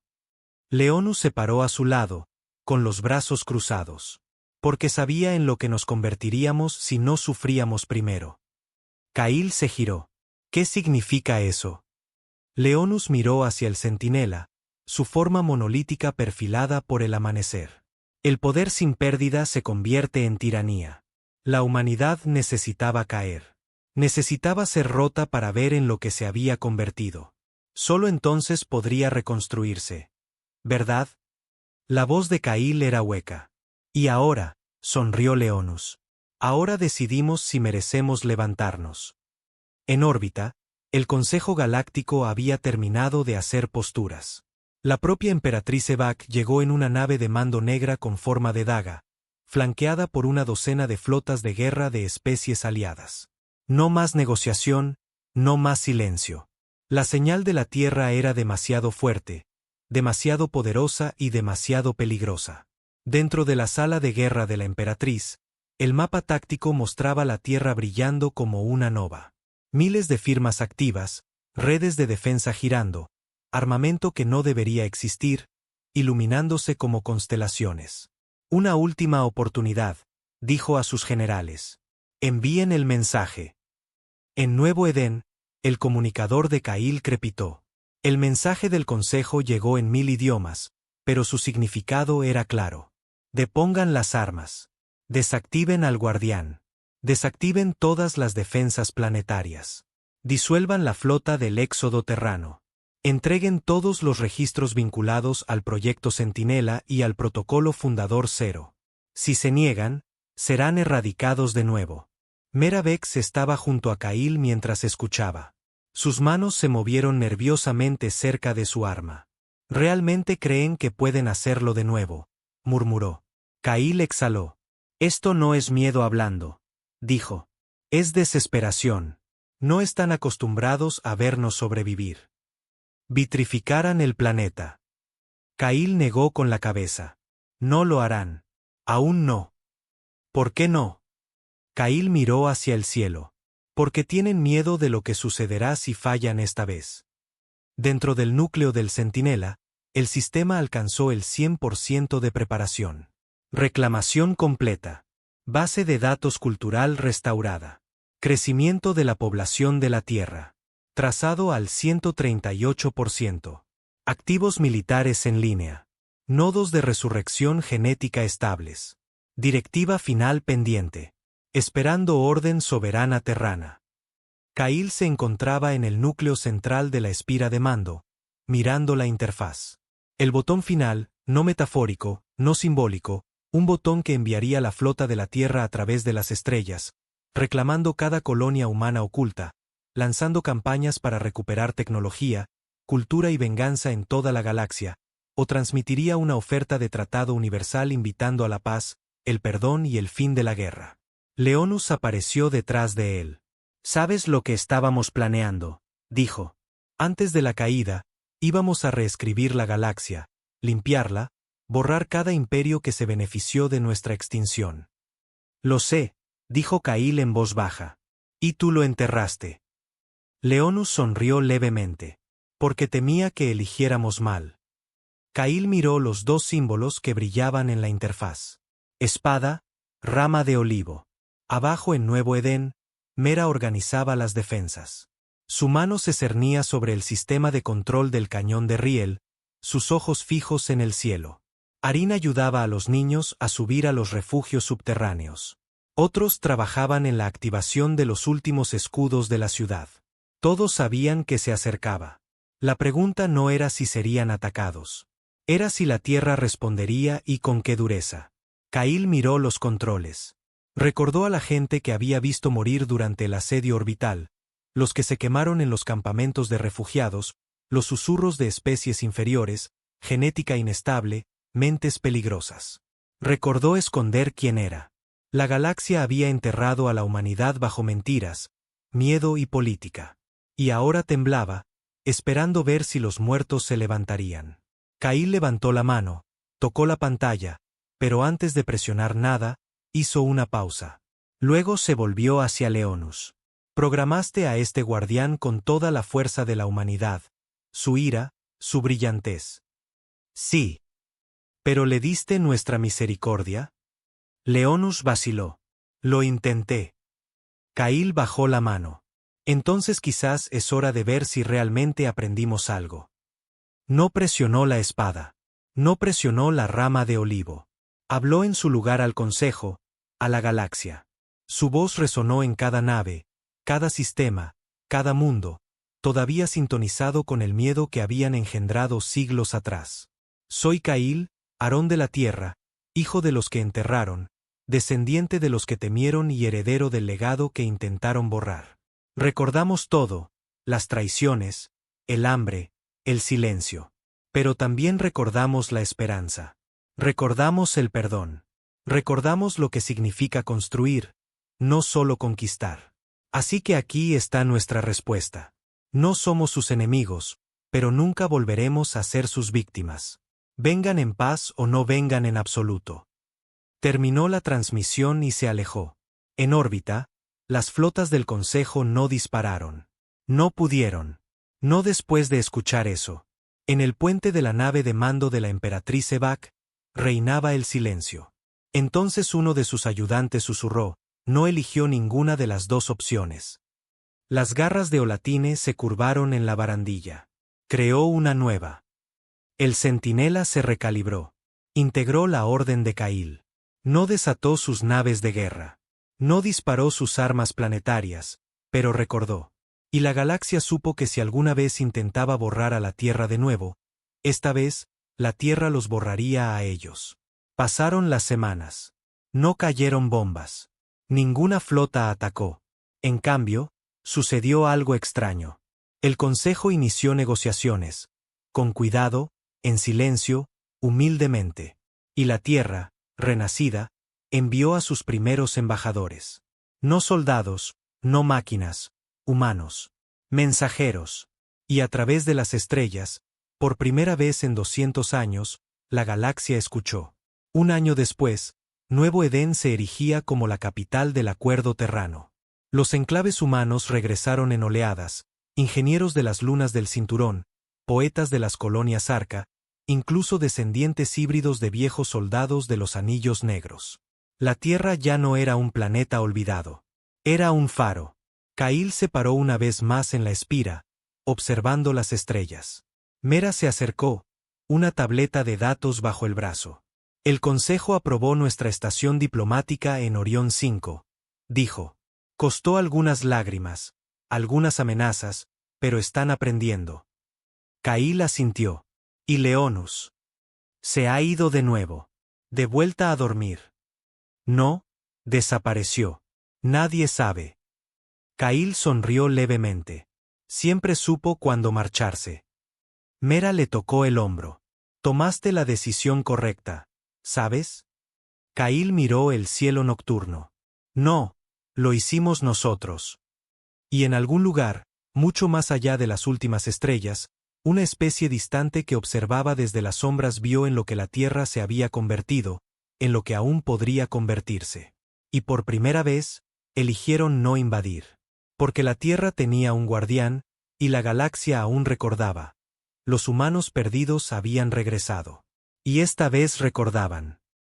Leonus se paró a su lado, con los brazos cruzados. Porque sabía en lo que nos convertiríamos si no sufríamos primero. Cail se giró. ¿Qué significa eso? Leonus miró hacia el centinela, su forma monolítica perfilada por el amanecer. El poder sin pérdida se convierte en tiranía. La humanidad necesitaba caer. Necesitaba ser rota para ver en lo que se había convertido. Solo entonces podría reconstruirse. ¿Verdad? La voz de Cail era hueca. Y ahora, sonrió Leonus. Ahora decidimos si merecemos levantarnos. En órbita, el Consejo Galáctico había terminado de hacer posturas. La propia emperatriz Evak llegó en una nave de mando negra con forma de daga, flanqueada por una docena de flotas de guerra de especies aliadas. No más negociación, no más silencio. La señal de la Tierra era demasiado fuerte, demasiado poderosa y demasiado peligrosa. Dentro de la sala de guerra de la emperatriz, el mapa táctico mostraba la Tierra brillando como una nova. Miles de firmas activas, redes de defensa girando, armamento que no debería existir, iluminándose como constelaciones. Una última oportunidad, dijo a sus generales. Envíen el mensaje. En Nuevo Edén, el comunicador de Cail crepitó. El mensaje del Consejo llegó en 1000 idiomas, pero su significado era claro. Depongan las armas. Desactiven al guardián. Desactiven todas las defensas planetarias. Disuelvan la flota del éxodo terrano. Entreguen todos los registros vinculados al proyecto Centinela y al protocolo fundador 0. Si se niegan, serán erradicados de nuevo. Meravex estaba junto a Kail mientras escuchaba. Sus manos se movieron nerviosamente cerca de su arma. «¿Realmente creen que pueden hacerlo de nuevo?», murmuró. Kail exhaló. «Esto no es miedo hablando», dijo. «Es desesperación. No están acostumbrados a vernos sobrevivir. Vitrificarán el planeta». Kail negó con la cabeza. «No lo harán. Aún no». «¿Por qué no?». Kail miró hacia el cielo. «Porque tienen miedo de lo que sucederá si fallan esta vez». Dentro del núcleo del Centinela, el sistema alcanzó el 100% de preparación. Reclamación completa. Base de datos cultural restaurada. Crecimiento de la población de la Tierra. Trazado al 138%. Activos militares en línea. Nodos de resurrección genética estables. Directiva final pendiente. Esperando orden soberana terrana. Kail se encontraba en el núcleo central de la espira de mando, mirando la interfaz. El botón final, no metafórico, no simbólico, un botón que enviaría la flota de la Tierra a través de las estrellas, reclamando cada colonia humana oculta, lanzando campañas para recuperar tecnología, cultura y venganza en toda la galaxia, o transmitiría una oferta de tratado universal invitando a la paz, el perdón y el fin de la guerra. Leonus apareció detrás de él. «¿Sabes lo que estábamos planeando?», dijo. «Antes de la caída, íbamos a reescribir la galaxia, limpiarla, borrar cada imperio que se benefició de nuestra extinción». «Lo sé», dijo Kail en voz baja. «Y tú lo enterraste». Leonus sonrió levemente. «Porque temía que eligiéramos mal». Kail miró los dos símbolos que brillaban en la interfaz. Espada, rama de olivo. Abajo en Nuevo Edén, Mera organizaba las defensas. Su mano se cernía sobre el sistema de control del cañón de riel, sus ojos fijos en el cielo. Arin ayudaba a los niños a subir a los refugios subterráneos. Otros trabajaban en la activación de los últimos escudos de la ciudad. Todos sabían que se acercaba. La pregunta no era si serían atacados. Era si la Tierra respondería y con qué dureza. Kail miró los controles. Recordó a la gente que había visto morir durante el asedio orbital, los que se quemaron en los campamentos de refugiados, los susurros de especies inferiores, genética inestable, mentes peligrosas. Recordó esconder quién era. La galaxia había enterrado a la humanidad bajo mentiras, miedo y política. Y ahora temblaba, esperando ver si los muertos se levantarían. Kail levantó la mano, tocó la pantalla, pero antes de presionar nada, hizo una pausa. Luego se volvió hacia Leonus. «Programaste a este guardián con toda la fuerza de la humanidad, su ira, su brillantez». «Sí. ¿Pero le diste nuestra misericordia?». Leonus vaciló. «Lo intenté». Kail bajó la mano. «Entonces quizás es hora de ver si realmente aprendimos algo». No presionó la espada. No presionó la rama de olivo. Habló en su lugar al Consejo, a la galaxia. Su voz resonó en cada nave, cada sistema, cada mundo, todavía sintonizado con el miedo que habían engendrado siglos atrás. «Soy Kail, Aarón de la Tierra, hijo de los que enterraron, descendiente de los que temieron y heredero del legado que intentaron borrar. Recordamos todo, las traiciones, el hambre, el silencio. Pero también recordamos la esperanza. Recordamos el perdón. Recordamos lo que significa construir, no solo conquistar. Así que aquí está nuestra respuesta. No somos sus enemigos, pero nunca volveremos a ser sus víctimas. Vengan en paz o no vengan en absoluto». Terminó la transmisión y se alejó. En órbita, las flotas del Consejo no dispararon. No pudieron. No después de escuchar eso. En el puente de la nave de mando de la emperatriz Evac, reinaba el silencio. Entonces uno de sus ayudantes susurró, no eligió ninguna de las dos opciones. Las garras de Olatine se curvaron en la barandilla. Creó una nueva. El centinela se recalibró. Integró la orden de Kail. No desató sus naves de guerra. No disparó sus armas planetarias, pero recordó. Y la galaxia supo que si alguna vez intentaba borrar a la Tierra de nuevo, esta vez, la Tierra los borraría a ellos. Pasaron las semanas. No cayeron bombas. Ninguna flota atacó. En cambio, sucedió algo extraño. El Consejo inició negociaciones, con cuidado, en silencio, humildemente. Y la Tierra, renacida, envió a sus primeros embajadores. No soldados, no máquinas, humanos. Mensajeros. Y a través de las estrellas, por primera vez en 200 años, la galaxia escuchó. Un año después, Nuevo Edén se erigía como la capital del acuerdo terrano. Los enclaves humanos regresaron en oleadas, ingenieros de las lunas del cinturón, poetas de las colonias Arca, incluso descendientes híbridos de viejos soldados de los anillos negros. La Tierra ya no era un planeta olvidado. Era un faro. Cail se paró una vez más en la espira, observando las estrellas. Mera se acercó, una tableta de datos bajo el brazo. El Consejo aprobó nuestra estación diplomática en Orión 5, dijo. Costó algunas lágrimas, algunas amenazas, pero están aprendiendo. Cail asintió. Y Leonus. Se ha ido de nuevo. De vuelta a dormir. No, desapareció. Nadie sabe. Cail sonrió levemente. Siempre supo cuándo marcharse. Mera le tocó el hombro. Tomaste la decisión correcta, ¿sabes? Cail miró el cielo nocturno. No, lo hicimos nosotros. Y en algún lugar, mucho más allá de las últimas estrellas, una especie distante que observaba desde las sombras vio en lo que la Tierra se había convertido, en lo que aún podría convertirse. Y por primera vez, eligieron no invadir. Porque la Tierra tenía un guardián, y la galaxia aún recordaba. Los humanos perdidos habían regresado. Y esta vez recordaban.